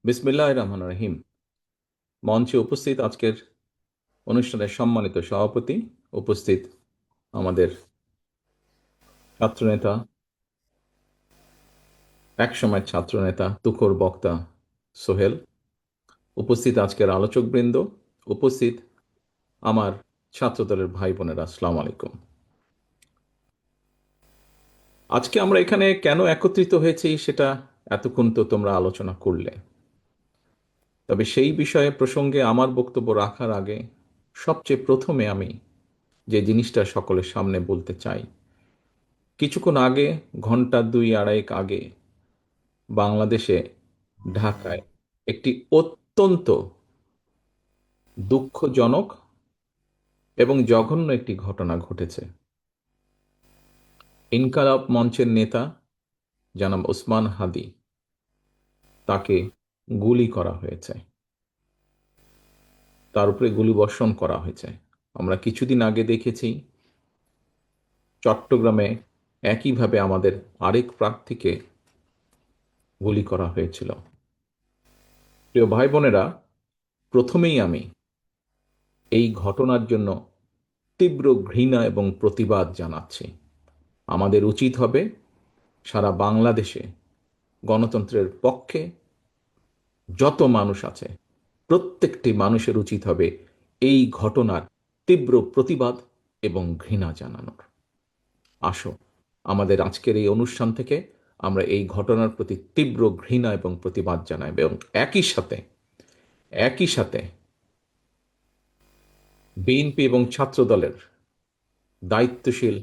বিসমিল্লাহির রহমানির রহিম। মঞ্চে উপস্থিত আজকের অনুষ্ঠানের সম্মানিত সভাপতি, উপস্থিত আমাদের ছাত্রনেতা, একসময় ছাত্রনেতা তুখোর বক্তা সোহেল, উপস্থিত আজকের আলোচকবৃন্দ, উপস্থিত আমার ছাত্রদলের ভাই বোনেরা, আসসালামু আলাইকুম। আজকে আমরা এখানে কেন একত্রিত হয়েছি সেটা এতক্ষণ তো তোমরা আলোচনা করলে। তবে সেই বিষয়ে প্রসঙ্গে আমার বক্তব্য রাখার আগে সবচেয়ে প্রথমে আমি যে জিনিসটা সকলের সামনে বলতে চাই, কিছুক্ষণ আগে, ঘন্টা দুই আড়াইক আগে বাংলাদেশে, ঢাকায় একটি অত্যন্ত দুঃখজনক এবং জঘন্য একটি ঘটনা ঘটেছে। ইনকালাব মঞ্চের নেতা জনাব ওসমান হাদি, তাকে গুলি করা হয়েছে, তার উপরে গুলিবর্ষণ করা হয়েছে। আমরা কিছুদিন আগে দেখেছি চট্টগ্রামে একইভাবে আমাদের আরেক প্রার্থীকে গুলি করা হয়েছিল। প্রিয় ভাই বোনেরা, প্রথমেই আমি এই ঘটনার জন্য তীব্র ঘৃণা এবং প্রতিবাদ জানাচ্ছি। আমাদের উচিত হবে সারা বাংলাদেশে গণতন্ত্রের পক্ষে যত মানুষ আছে প্রত্যেকটি মানুষের উচিত হবে এই ঘটনার তীব্র প্রতিবাদ এবং ঘৃণা জানানোর। আসো, আমাদের আজকের এই অনুষ্ঠান থেকে আমরা এই ঘটনার প্রতি তীব্র ঘৃণা এবং প্রতিবাদ জানাই এবং একই সাথে বিএনপি এবং ছাত্রদলের দায়িত্বশীল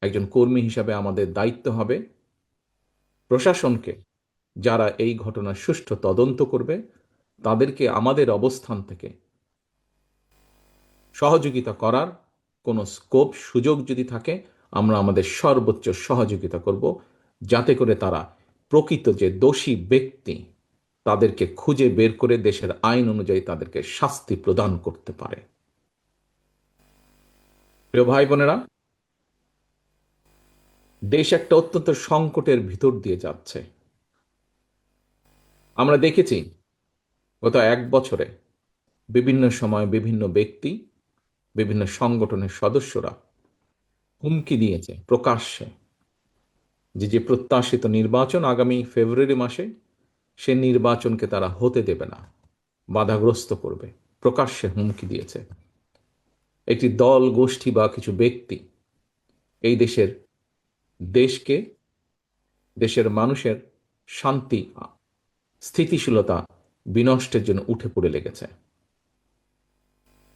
একজন কর্মী হিসাবে আমাদের দায়িত্ব হবে প্রশাসনকে, যারা এই ঘটনার সুষ্ঠু তদন্ত করবে, তাদেরকে আমাদের অবস্থান থেকে সহযোগিতা করার কোনো স্কোপ সুযোগ যদি থাকে, আমরা আমাদের সর্বোচ্চ সহযোগিতা করব, যাতে করে তারা প্রকৃত যে দোষী ব্যক্তি তাদেরকে খুঁজে বের করে দেশের আইন অনুযায়ী তাদেরকে শাস্তি প্রদান করতে পারে। প্রিয় ভাই বোনেরা, দেশ একটা অত্যন্ত সংকটের ভিতর দিয়ে যাচ্ছে। আমরা দেখেছি গত এক বছরে বিভিন্ন সময় বিভিন্ন ব্যক্তি, বিভিন্ন সংগঠনের সদস্যরা হুমকি দিয়েছে প্রকাশ্যে যে প্রত্যাশিত নির্বাচন আগামী ফেব্রুয়ারি মাসে, সে নির্বাচনকে তারা হতে দেবে না, বাধাগ্রস্ত করবে। প্রকাশ্যে হুমকি দিয়েছে একটি দল, গোষ্ঠী বা কিছু ব্যক্তি এই দেশকে, দেশের মানুষের শান্তি, স্থিতিশীলতা বিনষ্টের জন্য উঠে পড়ে লেগেছে।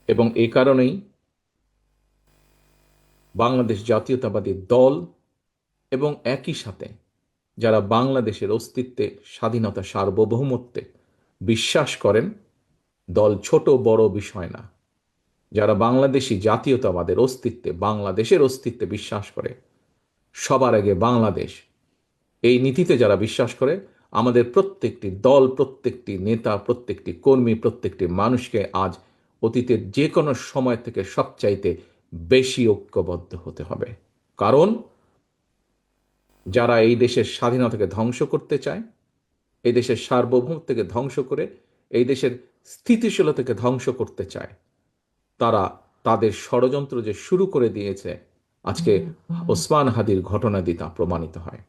এবং এ কারণেই বাংলাদেশ জাতীয়তাবাদী দল এবং একই সাথে যারা বাংলাদেশের অস্তিত্বে, স্বাধীনতা, সার্বভৌমত্বে বিশ্বাস করেন, দল ছোট বড় বিষয় না, যারা বাংলাদেশি জাতীয়তাবাদের অস্তিত্বে, বাংলাদেশের অস্তিত্বে বিশ্বাস করে, সবার আগে বাংলাদেশ, এই নীতিতে যারা বিশ্বাস করে, আমাদের প্রত্যেকটি দল, প্রত্যেকটি নেতা, প্রত্যেকটি কর্মী, প্রত্যেকটি মানুষকে আজ অতীতের যে কোনো সময় থেকে সবচাইতে বেশি ঐক্যবদ্ধ হতে হবে। কারণ যারা এই দেশের স্বাধীনতাকে ধ্বংস করতে চায়, এই দেশের সার্বভৌমত্বকে ধ্বংস করে এই দেশের স্থিতিশীলতাকে ধ্বংস করতে চায়, তারা তাদের ষড়যন্ত্র যে শুরু করে দিয়েছে, আজকে ওসমান হাদির ঘটনা দিয়ে তা প্রমাণিত হয়।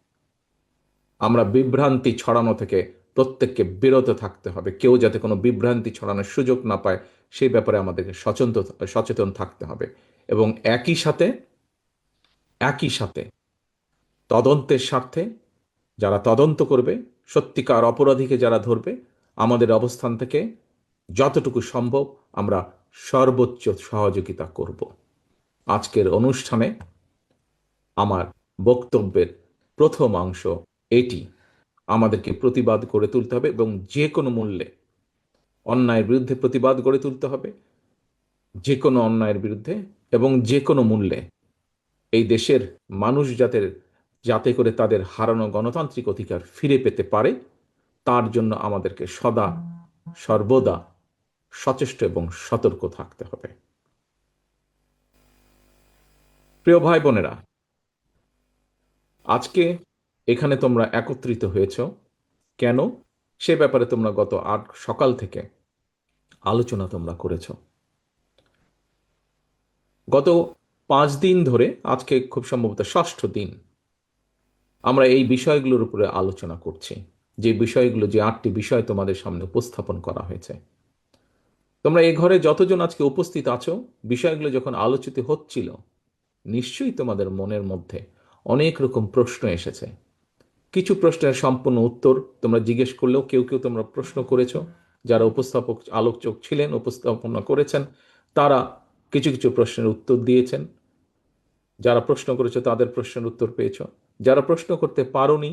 আমরা বিভ্রান্তি ছড়ানো থেকে প্রত্যেককে বিরত থাকতে হবে। কেউ যাতে কোনো বিভ্রান্তি ছড়ানোর সুযোগ না পায়, সেই ব্যাপারে আমাদেরকে সচেতন থাকতে হবে। এবং একই সাথে তদন্তের স্বার্থে যারা তদন্ত করবে, সত্যিকার অপরাধীকে যারা ধরবে, আমাদের অবস্থান থেকে যতটুকু সম্ভব আমরা সর্বোচ্চ সহযোগিতা করব। আজকের অনুষ্ঠানে আমার বক্তব্যের প্রথম অংশ এটি। আমাদেরকে প্রতিবাদ গড়ে তুলতে হবে এবং যে কোনো মূল্যে অন্যায়ের বিরুদ্ধে প্রতিবাদ গড়ে তুলতে হবে, যে কোনো অন্যায়ের বিরুদ্ধে এবং যে কোনো মূল্যে এই দেশের মানুষ যাতে করে তাদের হারানো গণতান্ত্রিক অধিকার ফিরে পেতে পারে, তার জন্য আমাদেরকে সদা সর্বদা সচেষ্ট এবং সতর্ক থাকতে হবে। প্রিয় ভাই বোনেরা, আজকে এখানে তোমরা একত্রিত হয়েছ কেন? সে ব্যাপারে তোমরা গত সকাল থেকে আলোচনা তোমরা করেছ। গত 5 দিন ধরে, আজকে খুব সম্ভবত ষষ্ঠ দিন, আমরা এই বিষয়গুলোর উপরে আলোচনা করছি। যে বিষয়গুলো, যে 8টি বিষয় তোমাদের সামনে উপস্থাপন করা হয়েছে, তোমরা এই ঘরে যতজন আজকে উপস্থিত আছো, বিষয়গুলো যখন আলোচিত হচ্ছিল, নিশ্চয়ই তোমাদের মনের মধ্যে অনেক রকম প্রশ্ন এসেছে। কিছু প্রশ্নের সম্পূর্ণ উত্তর তোমরা জিজ্ঞেস করলেও কেউ কেউ তোমরা প্রশ্ন করেছো। যারা উপস্থাপক আলোচক ছিলেন, উপস্থাপনা করেছেন, তারা কিছু কিছু প্রশ্নের উত্তর দিয়েছেন। যারা প্রশ্ন করেছো তাদের প্রশ্নের উত্তর পেয়েছো। যারা প্রশ্ন করতে পারোনি,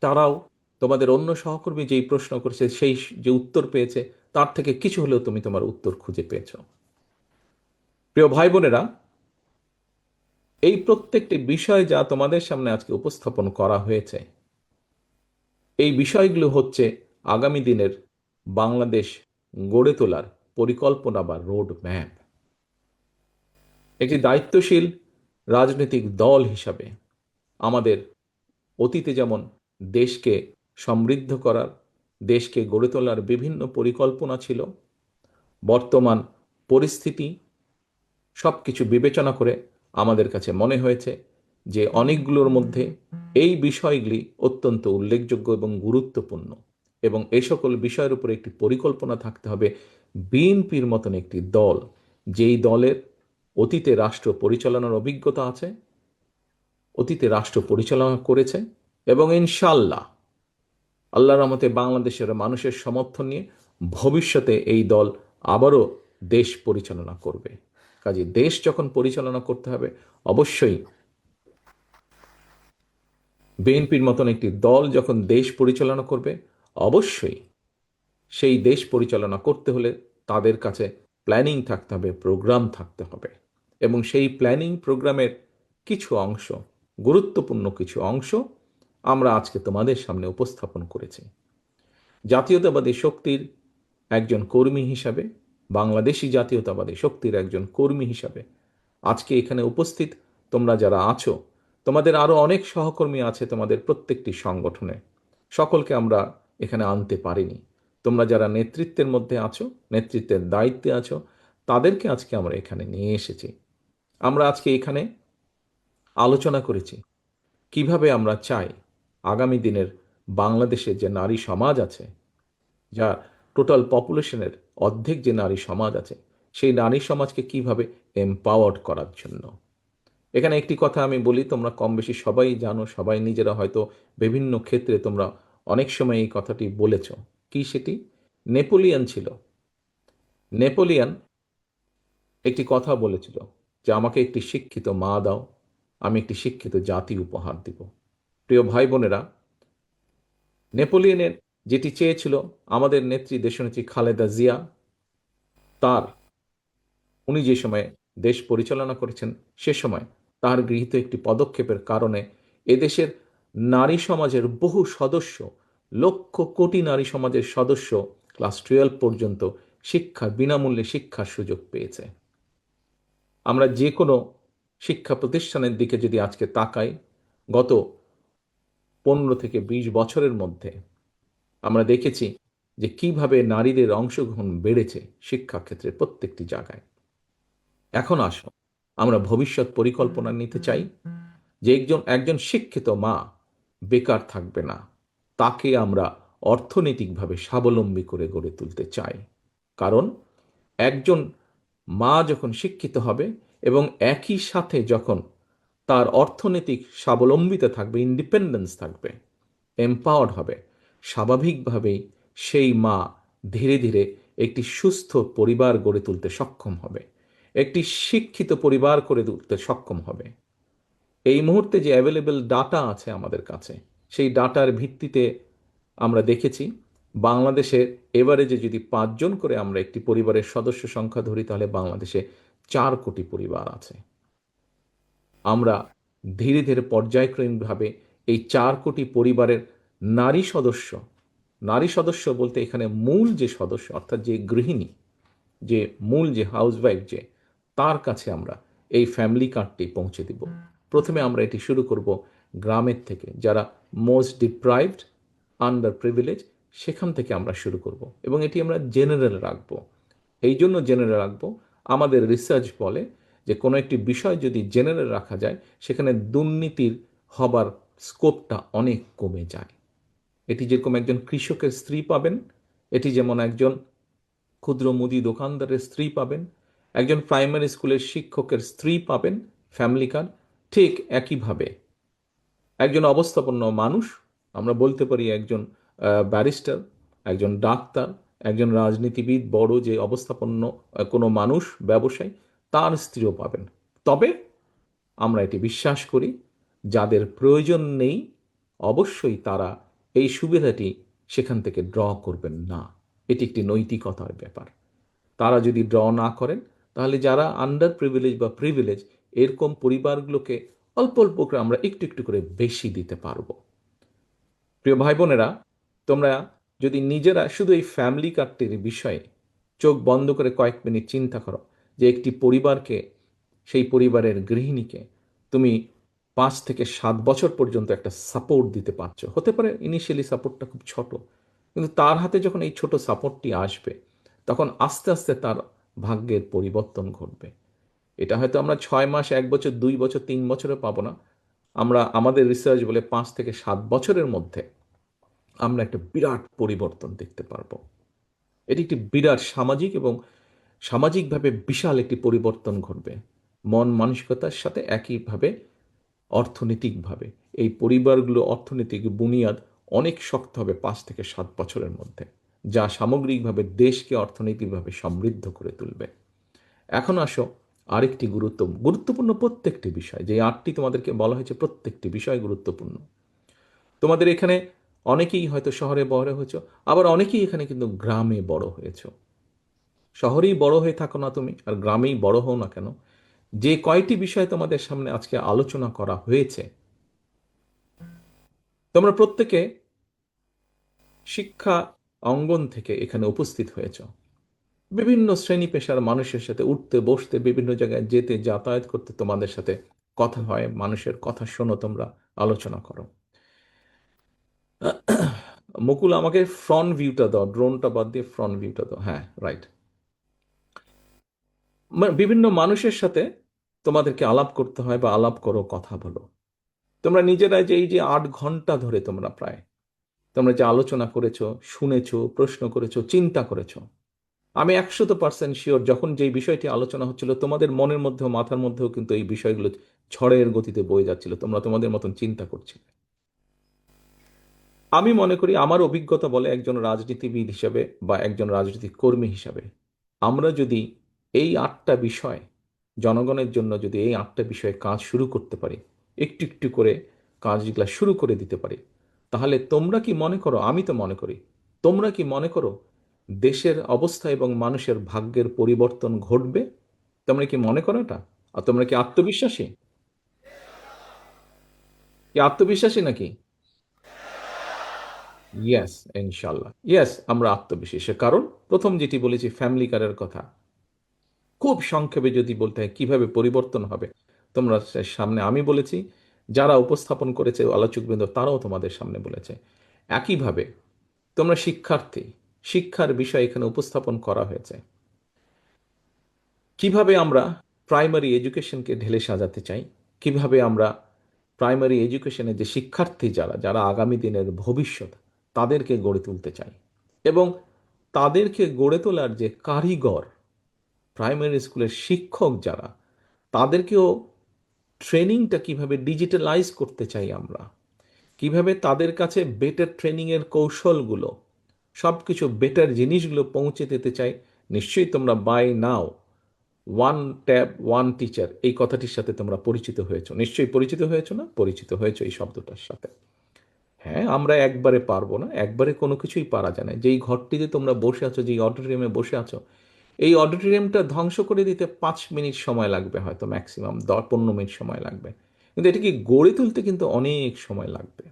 তারাও তোমাদের অন্য সহকর্মী যেই প্রশ্ন করেছে, সেই যে উত্তর পেয়েছে, তার থেকে কিছু হলেও তুমি তোমার উত্তর খুঁজে পেয়েছো। প্রিয় ভাই বোনেরা, এই প্রত্যেকটি বিষয় যা তোমাদের সামনে আজকে উপস্থাপন করা হয়েছে, এই বিষয়গুলো হচ্ছে আগামী দিনের বাংলাদেশ গড়ে তোলার পরিকল্পনা বা রোড ম্যাপ। একটি দায়িত্বশীল রাজনৈতিক দল হিসাবে আমাদের অতীতে যেমন দেশকে সমৃদ্ধ করার, দেশকে গড়ে তোলার বিভিন্ন পরিকল্পনা ছিল, বর্তমান পরিস্থিতি সব কিছু বিবেচনা করে আমাদের কাছে মনে হয়েছে যে অনেকগুলোর মধ্যে এই বিষয়গুলি অত্যন্ত উল্লেখযোগ্য এবং গুরুত্বপূর্ণ, এবং এই সকল বিষয়ের উপরে একটি পরিকল্পনা থাকতে হবে। বিএনপির মতন একটি দল, যেই দলের অতীতে রাষ্ট্র পরিচালনার অভিজ্ঞতা আছে, অতীতে রাষ্ট্র পরিচালনা করেছে, এবং ইনশাল্লাহ আল্লাহর রহমতে বাংলাদেশের মানুষের সমর্থন নিয়ে ভবিষ্যতে এই দল আবারও দেশ পরিচালনা করবে। কাজে দেশ যখন পরিচালনা করতে হবে, অবশ্যই বিএনপির মতন একটি দল যখন দেশ পরিচালনা করবে, অবশ্যই সেই দেশ পরিচালনা করতে হলে তাদের কাছে প্ল্যানিং থাকতে হবে, প্রোগ্রাম থাকতে হবে, এবং সেই প্ল্যানিং প্রোগ্রামের কিছু অংশ, গুরুত্বপূর্ণ কিছু অংশ আমরা আজকে তোমাদের সামনে উপস্থাপন করেছি। জাতীয়তাবাদী শক্তির একজন কর্মী হিসাবে, বাংলাদেশি জাতীয়তাবাদী শক্তির একজন কর্মী হিসাবে আজকে এখানে উপস্থিত তোমরা যারা আছো, তোমাদের আরো অনেক সহকর্মী আছে তোমাদের প্রত্যেকটি সংগঠনে, সকলকে আমরা এখানে আনতে পারিনি। তোমরা যারা নেতৃত্বের মধ্যে আছো, নেতৃত্বের দায়িত্বে আছো, তাদেরকে আজকে আমরা এখানে নিয়ে এসেছি। আমরা আজকে এখানে আলোচনা করেছি কিভাবে আমরা চাই আগামী দিনের বাংলাদেশের যে নারী সমাজ আছে, যা টোটাল পপুলেশনের অর্ধেক যে নারী সমাজ আছে, সেই নারী সমাজকে কিভাবে এম্পাওয়ার্ড করার জন্য। এখানে একটি কথা আমি বলি, তোমরা কম বেশি সবাই জানো, সবাই নিজেরা হয়তো বিভিন্ন ক্ষেত্রে তোমরা অনেক সময় এই কথাটি বলেছ। কি সেটি? নেপোলিয়ন ছিল। নেপোলিয়ন একটি কথা বলেছিল যে আমাকে একটি শিক্ষিত মা দাও, আমি একটি শিক্ষিত জাতি উপহার দিব। প্রিয় ভাই বোনেরা, নেপোলিয়নের যেটি চেয়েছিল আমাদের নেত্রী, দেশনেত্রী খালেদা জিয়া, তার উনি যে সময়ে দেশ পরিচালনা করেছেন, সে সময় তার গৃহীত একটি পদক্ষেপের কারণে এদেশের নারী সমাজের বহু সদস্য, লক্ষ কোটি নারী সমাজের সদস্য ক্লাস 12 পর্যন্ত বিনামূল্যে শিক্ষার সুযোগ পেয়েছে। আমরা যে কোনো শিক্ষা প্রতিষ্ঠানের দিকে যদি আজকে তাকাই, গত 15 থেকে 20 বছরের মধ্যে আমরা দেখেছি যে কিভাবে নারীদের অংশগ্রহণ বেড়েছে শিক্ষাক্ষেত্রে প্রত্যেকটি জায়গায়। এখন আসো, আমরা ভবিষ্যৎ পরিকল্পনা নিতে চাই যে একজন শিক্ষিত মা বেকার থাকবে না, তাকে আমরা অর্থনৈতিকভাবে স্বাবলম্বী করে গড়ে তুলতে চাই। কারণ একজন মা যখন শিক্ষিত হবে এবং একই সাথে যখন তার অর্থনৈতিক স্বাবলম্বিতা থাকবে, ইন্ডিপেন্ডেন্স থাকবে, এম্পাওয়ার্ড হবে, স্বাভাবিকভাবেই সেই মা ধীরে ধীরে একটি সুস্থ পরিবার গড়ে তুলতে সক্ষম হবে, একটি শিক্ষিত পরিবার করে তুলতে সক্ষম হবে। এই মুহূর্তে যে অ্যাভেলেবল ডাটা আছে আমাদের কাছে, সেই ডাটার ভিত্তিতে আমরা দেখেছি বাংলাদেশের এভারেজে যদি 5 জন করে আমরা একটি পরিবারের সদস্য সংখ্যা ধরি, তাহলে বাংলাদেশে 4 কোটি পরিবার আছে। আমরা ধীরে ধীরে পর্যায়ক্রমিকভাবে এই 4 কোটি পরিবারের নারী সদস্য, নারী সদস্য বলতে এখানে মূল যে সদস্য, অর্থাৎ যে গৃহিণী, যে মূল যে হাউসওয়াইফ, যে তার কাছে আমরা এই ফ্যামিলি কার্ডটি পৌঁছে দিব। প্রথমে আমরা এটি শুরু করব গ্রামের থেকে, যারা মোস্ট ডিপ্রাইভড, আন্ডার প্রিভিলেজ, সেখান থেকে আমরা শুরু করব এবং এটি আমরা জেনারেল রাখবো। এই জন্য জেনারেল রাখবো, আমাদের রিসার্চ বলে যে কোনো একটি বিষয় যদি জেনারেল রাখা যায় সেখানে দুর্নীতির হবার স্কোপটা অনেক কমে যায়। এটি যেরকম একজন কৃষকের স্ত্রী পাবেন, এটি যেমন একজন ক্ষুদ্র মুদি দোকানদারের স্ত্রী পাবেন, একজন প্রাইমারি স্কুলের শিক্ষকের স্ত্রী পাবেন ফ্যামিলি কার্ড, ঠিক একইভাবে একজন অবস্থাপন্ন মানুষ, আমরা বলতে পারি একজন ব্যারিস্টার, একজন ডাক্তার, একজন রাজনীতিবিদ, বড় যে অবস্থাপন্ন কোনো মানুষ, ব্যবসায়ী, তার স্ত্রীও পাবেন। তবে আমরা এটি বিশ্বাস করি যাদের প্রয়োজন নেই অবশ্যই তারা এই সুবিধাটি সেখান থেকে ড্র করবেন না। এটি একটি নৈতিকতার ব্যাপার। তারা যদি ড্র না করেন তাহলে যারা আন্ডার প্রিভিলেজ বা প্রিভিলেজ এরকম পরিবারগুলোকে অল্প অল্প করে আমরা একটু একটু করে বেশি দিতে পারবো। প্রিয় ভাই বোনেরা, তোমরা যদি নিজেরা শুধু এই ফ্যামিলি কার্ডটির বিষয়ে চোখ বন্ধ করে কয়েক মিনিট চিন্তা করো যে একটি পরিবারকে, সেই পরিবারের গৃহিণীকে তুমি 5 থেকে 7 বছর পর্যন্ত একটা সাপোর্ট দিতে পারছো। হতে পারে ইনিশিয়ালি সাপোর্টটা খুব ছোট, কিন্তু তার হাতে যখন এই ছোট সাপোর্টটি আসবে তখন আস্তে আস্তে তার ভাগ্যের পরিবর্তন ঘটবে। এটা হয়তো আমরা 6 মাস, 1 বছর, 2 বছর, 3 বছরে পাবো না। আমরা, আমাদের রিসার্চ বলে 5 থেকে 7 বছরের মধ্যে আমরা একটা বিরাট পরিবর্তন দেখতে পারবো। এটি একটি বিরাট সামাজিক এবং সামাজিকভাবে বিশাল একটি পরিবর্তন ঘটবে। মন মানসিকতার সাথে একইভাবে অর্থনৈতিকভাবে এই পরিবারগুলো অর্থনৈতিক বুনিয়াদ অনেক শক্ত হবে 5 থেকে 7 বছরের মধ্যে, যা সামগ্রিকভাবে দেশকে অর্থনৈতিকভাবে সমৃদ্ধ করে তুলবে। এখন আসো আরেকটি গুরুত্বপূর্ণ প্রত্যেকটি বিষয়, যে 8টি তোমাদেরকে বলা হয়েছে প্রত্যেকটি বিষয় গুরুত্বপূর্ণ। তোমাদের এখানে অনেকেই হয়তো শহরে বড় হয়েছ, আবার অনেকেই এখানে কিন্তু গ্রামে বড় হয়েছ। শহরেই বড় হয়ে থাকো না তুমি, আর গ্রামেই বড় হও না কেন, যে কয়টি বিষয় তোমাদের সামনে আজকে আলোচনা করা হয়েছে, তোমরা প্রত্যেকে শিক্ষা অঙ্গন থেকে এখানে উপস্থিত হয়েছ। বিভিন্ন শ্রেণী পেশার মানুষের সাথে উঠতে বসতে, বিভিন্ন জায়গায় যেতে যাতায়াত করতে তোমাদের সাথে কথা হয়, মানুষের কথা শোনো, তোমরা আলোচনা করো। মুকুল, আমাকে ফ্রন্ট ভিউটা দাও, ড্রোনটা বাদ দিয়ে ফ্রন্ট ভিউটা দাও। হ্যাঁ, রাইট। বিভিন্ন মানুষের সাথে তোমাদেরকে আলাপ করতে হয় বা আলাপ করো, কথা বলো। তোমরা নিজেরাই যে এই যে 8 ঘন্টা ধরে তোমরা যে আলোচনা করেছো, শুনেছো, প্রশ্ন করেছো, চিন্তা করেছো, আমি 100% শিওর যখন যেই বিষয়টি আলোচনা হচ্ছিল তোমাদের মনের মধ্যেও মাথার মধ্যেও কিন্তু এই বিষয়গুলো ঝড়ের গতিতে বয়ে যাচ্ছিল, তোমরা তোমাদের মতন চিন্তা করছিলে। আমি মনে করি, আমার অভিজ্ঞতা বলে, একজন রাজনীতিবিদ হিসাবে বা একজন রাজনৈতিক কর্মী হিসাবে, আমরা যদি এই 8টা বিষয় জনগণের জন্য, যদি এই 8টা বিষয়ে কাজ শুরু করতে পারি, একটু একটু করে কাজগুলা শুরু করে দিতে পারি, তাহলে তোমরা কি মনে করো, আমি তো মনে করি, তোমরা কি মনে করো দেশের অবস্থা এবং মানুষের ভাগ্যের পরিবর্তন ঘটবে? তোমরা কি মনে করো এটা? আর তোমরা কি আত্মবিশ্বাসী? কি আত্মবিশ্বাসী নাকি? ইয়েস, ইনশাল্লাহ, ইয়েস, আমরা আত্মবিশ্বাসী। কারণ প্রথম যেটি বলেছি ফ্যামিলি কারের কথা, খুব সংক্ষেপে যদি বলতে হয় কিভাবে পরিবর্তন হবে, তোমরা সামনে আমি বলেছি, যারা উপস্থাপন করেছে আলোচকবৃন্দ তারাও তোমাদের সামনে বলেছে। একইভাবে তোমরা শিক্ষার্থী, শিক্ষার বিষয় এখানে উপস্থাপন করা হয়েছে। কিভাবে আমরা প্রাইমারি এডুকেশনকে ঢেলে সাজাতে চাই, কিভাবে আমরা প্রাইমারি এডুকেশনে যে শিক্ষার্থী যারা যারা আগামী দিনের ভবিষ্যৎ, তাদেরকে গড়ে তুলতে চাই, এবং তাদেরকে গড়ে তোলার যে কারিগর, প্রাইমারি স্কুলের শিক্ষক যারা, তাদেরকেও ট্রেনিংটা কিভাবে ডিজিটালাইজ করতে চাই আমরা, কিভাবে তাদের কাছে বেটার ট্রেনিংয়ের কৌশলগুলো, সব কিছু বেটার জিনিসগুলো পৌঁছে দিতে চাই। নিশ্চয়ই তোমরা by now one tab one teacher এই কথাটির সাথে তোমরা পরিচিত হয়েছো, নিশ্চয়ই পরিচিত হয়েছো, না পরিচিত হয়েছো এই শব্দটার সাথে? হ্যাঁ, আমরা একবারে পারবো না, একবারে কোনো কিছুই পারা যায় না। যেই ঘরটিতে তোমরা বসে আছো, যেই অডিটোরিয়ামে বসে আছো, এই অডিটোরিয়ামটা ধ্বংস করে দিতে 5 মিনিট সময় লাগবে, হয়তো ম্যাক্সিমাম 10-15 মিনিট সময় লাগবে, কিন্তু এটাকে গড়ে তুলতে কিন্তু অনেক সময় লাগবে।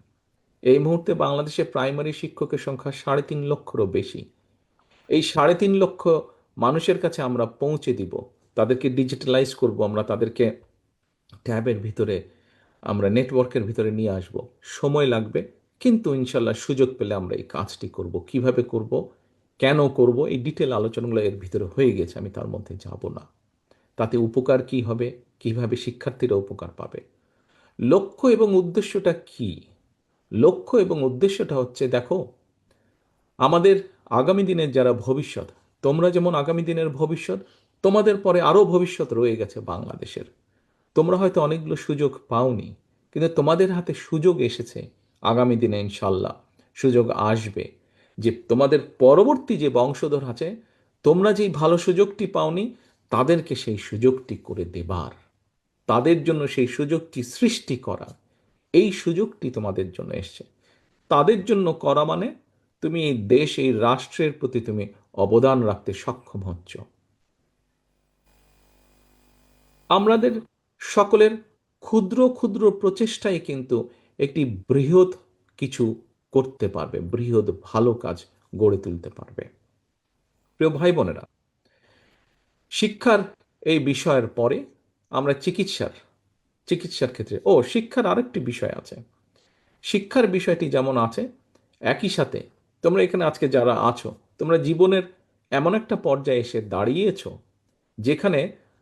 এই মুহূর্তে বাংলাদেশে প্রাইমারি শিক্ষকের সংখ্যা 3.5 লক্ষেরও বেশি। এই 3.5 লক্ষ মানুষের কাছে আমরা পৌঁছে দিব, তাদেরকে ডিজিটালাইজ করব, আমরা তাদেরকে ট্যাবের ভিতরে, আমরা নেটওয়ার্কের ভিতরে নিয়ে আসব। সময় লাগবে, কিন্তু ইনশাল্লাহ সুযোগ পেলে আমরা এই কাজটি করব। কিভাবে করব, কেন করব, এই ডিটেল আলোচনাগুলো এর ভিতরে হয়ে গেছে, আমি তার মধ্যে যাব না। তাতে উপকার কি হবে, কিভাবে শিক্ষার্থীরা উপকার পাবে, লক্ষ্য এবং উদ্দেশ্যটা কি? লক্ষ্য এবং উদ্দেশ্যটা হচ্ছে, দেখো, আমাদের আগামী দিনের যারা ভবিষ্যৎ, তোমরা যেমন আগামী দিনের ভবিষ্যৎ, তোমাদের পরে আরও ভবিষ্যৎ রয়ে গেছে বাংলাদেশের। তোমরা হয়তো অনেকগুলো সুযোগ পাওনি, কিন্তু তোমাদের হাতে সুযোগ এসেছে। আগামী দিনে ইনশাল্লাহ সুযোগ আসবে, যে তোমাদের পরবর্তী যে বংশধর আছে, তোমরা যেই ভালো সুযোগটি পাওনি, তাদেরকে সেই সুযোগটি করে দেবার, তাদের জন্য সেই সুযোগটি সৃষ্টি করা, এই সুযোগটি তোমাদের জন্য এসছে। তাদের জন্য করা মানে তুমি এই দেশ, এই রাষ্ট্রের প্রতি তুমি অবদান রাখতে সক্ষম হচ্ছ। আমাদের সকলের ক্ষুদ্র ক্ষুদ্র প্রচেষ্টাই কিন্তু একটি বৃহৎ কিছু করতে পারবে, বৃহৎ ভালো কাজ গড়ে তুলতে পারবে। প্রিয় ভাই বোনেরা, শিক্ষার এই বিষয়ের পরে আমরা চিকিৎসার ক্ষেত্রে শিক্ষার আরেকটি বিষয় আছে। শিক্ষার বিষয়টি যেমন আছে, একই সাথে তোমরা এখানে আজকে যারা আছো, তোমরা জীবনের এমন একটা পর্যায়ে এসে দাঁড়িয়েছো যেখানে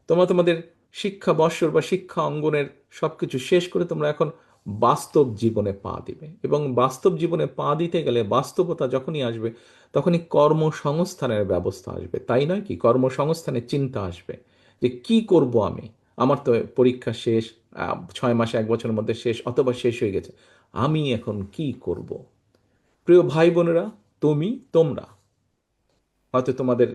তোমরা তোমাদের শিক্ষা বৎসর বা শিক্ষা অঙ্গনের সব কিছু শেষ করে তোমরা এখন বাস্তব জীবনে পা দিবে, এবং বাস্তব জীবনে পা দিতে গেলে বাস্তবতা যখনই আসবে, তখনই কর্মসংস্থানের ব্যবস্থা আসবে, তাই নয় কি? কর্মসংস্থানের চিন্তা আসবে যে কি করব আমি, আমার তো পরীক্ষা শেষ, 6 মাসে 1 বছরের মধ্যে শেষ, অথবা শেষ হয়ে গেছে, আমি এখন কি করব? প্রিয় ভাই বোনেরা, তোমরা হয়তো তোমাদের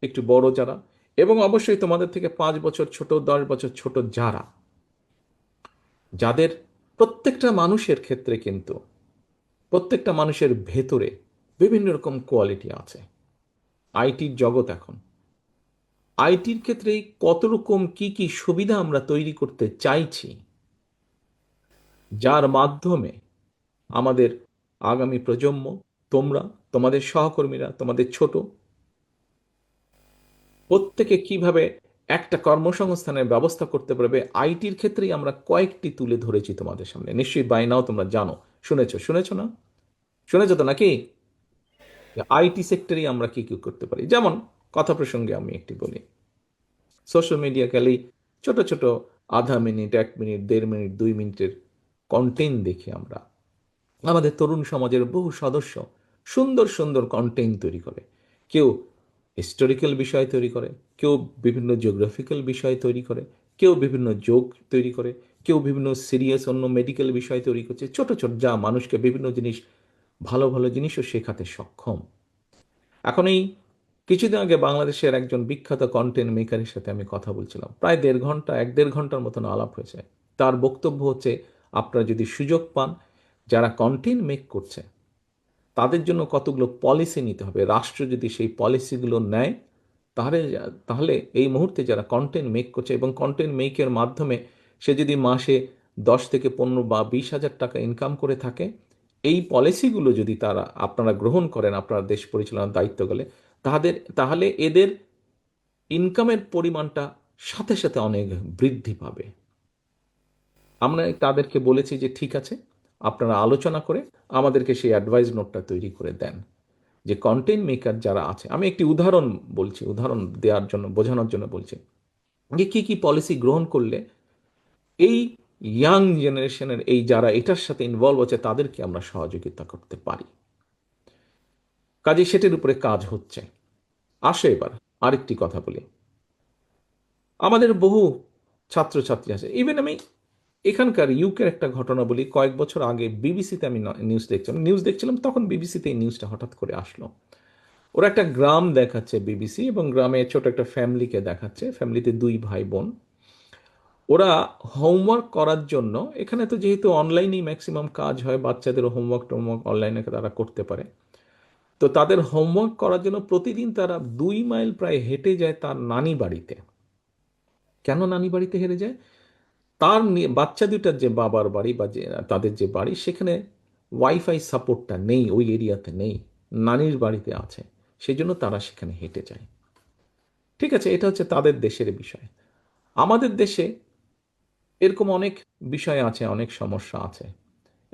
একটু বড় যারা, এবং অবশ্যই তোমাদের থেকে 5 বছর ছোট, 10 বছর ছোট যারা, যাদের প্রত্যেকটা মানুষের ক্ষেত্রে কিন্তু প্রত্যেকটা মানুষের ভেতরে বিভিন্ন রকম কোয়ালিটি আছে। আইটির জগৎ এখন, আইটির ক্ষেত্রে কত রকম কি কি সুবিধা আমরা তৈরি করতে চাইছি, যার মাধ্যমে আমাদের আগামী প্রজন্ম, তোমরা, তোমাদের সহকর্মীরা, তোমাদের ছোট, প্রত্যেকে কিভাবে একটা কর্মসংস্থানের ব্যবস্থা করতে পারবে, আইটির ক্ষেত্রেই আমরা কয়েকটি তুলে ধরেছি তোমাদের সামনে। নিশ্চয়ই বাই নাও তোমরা জানো, শুনেছো না? শুনেছো তো নাকি? আইটি সেক্টরেই আমরা কি কি করতে পারি। যেমন কথা প্রসঙ্গে আমি একটি বলি, সোশ্যাল মিডিয়া গেলেই ছোট ছোট আধা মিনিট, 1 মিনিট, 1.5 মিনিট, 2 মিনিটের কন্টেন্ট দেখি আমরা। আমাদের তরুণ সমাজের বহু সদস্য সুন্দর সুন্দর কন্টেন্ট তৈরি করে। কেউ হিস্টোরিক্যাল বিষয় তৈরি করে, কেউ বিভিন্ন জিওগ্রাফিক্যাল বিষয় তৈরি করে, কেউ বিভিন্ন যোগ তৈরি করে, কেউ বিভিন্ন সিরিয়াস অন্য মেডিকেল বিষয় তৈরি করছে, ছোট ছোট, যা মানুষকে বিভিন্ন জিনিস, ভালো ভালো জিনিসও শেখাতে সক্ষম। এখন এই কিছুদিন আগে বাংলাদেশের একজন বিখ্যাত কন্টেন্ট মেকারের সাথে আমি কথা বলছিলাম, প্রায় 1.5 ঘন্টা, 1-1.5 ঘন্টার মতন আলাপ হয়েছে। তার বক্তব্য হচ্ছে, আপনারা যদি সুযোগ পান, যারা কন্টেন্ট মেক করছে তাদের জন্য কতগুলো পলিসি নিতে হবে। রাষ্ট্র যদি সেই পলিসিগুলো নেয়, তাহলে তাহলে এই মুহূর্তে যারা কন্টেন্ট মেক করছে এবং কন্টেন্ট মেকের মাধ্যমে সে যদি মাসে 10 থেকে 15 বা 20 হাজার টাকা ইনকাম করে থাকে, এই পলিসিগুলো যদি আপনারা গ্রহণ করেন আপনারা দেশ পরিচালনার দায়িত্ব গেলে, তাহলে এদের ইনকামের পরিমাণটা সাথে সাথে অনেক বৃদ্ধি পাবে। আমরা তাদেরকে বলেছি যে ঠিক আছে, আপনারা আলোচনা করে আমাদেরকে সেই অ্যাডভাইস নোটটা তৈরি করে দেন, যে কন্টেন্ট মেকার যারা আছে, আমি একটি উদাহরণ বলছি, উদাহরণ দেওয়ার জন্য, বোঝানোর জন্য বলছি, যে কি কি পলিসি গ্রহণ করলে এই ইয়াং জেনারেশনের, এই যারা এটার সাথে ইনভলভ আছে, তাদেরকে আমরা সহযোগিতা করতে পারি। কাজে সেটির উপরে কাজ হচ্ছে। আসো এবার আরেকটি কথা বলি। আমাদের বহু ছাত্রছাত্রী আছে, ইভেন আমি এখানকার ইউকের একটা ঘটনা বলি। কয়েক বছর আগে বিবিসিতে আমি নিউজ দেখছিলাম, তখন বিবিসিতে এই নিউজটা হঠাৎ করে আসলো। ওরা একটা গ্রাম দেখাচ্ছে বিবিসি, এবং গ্রামে ছোট একটা ফ্যামিলিকে দেখাচ্ছে, ফ্যামিলিতে 2 ভাই বোন। ওরা হোমওয়ার্ক করার জন্য, এখানে তো যেহেতু অনলাইনেই ম্যাক্সিমাম কাজ হয়, বাচ্চাদের হোমওয়ার্ক টোমওয়ার্ক অনলাইনে তারা করতে পারে, তো তাদের হোমওয়ার্ক করার জন্য প্রতিদিন তারা 2 মাইল প্রায় হেঁটে যায় তার নানি বাড়িতে। কেন নানি বাড়িতে হেরে যায়? তার বাচ্চা দুটার যে বাবার বাড়ি বা যে তাদের যে বাড়ি, সেখানে ওয়াইফাই সাপোর্টটা নেই, ওই এরিয়াতে নেই, নানির বাড়িতে আছে, সেই জন্য তারা সেখানে হেঁটে যায়। ঠিক আছে, এটা হচ্ছে তাদের দেশের বিষয়। আমাদের দেশে এরকম অনেক বিষয় আছে, অনেক সমস্যা আছে,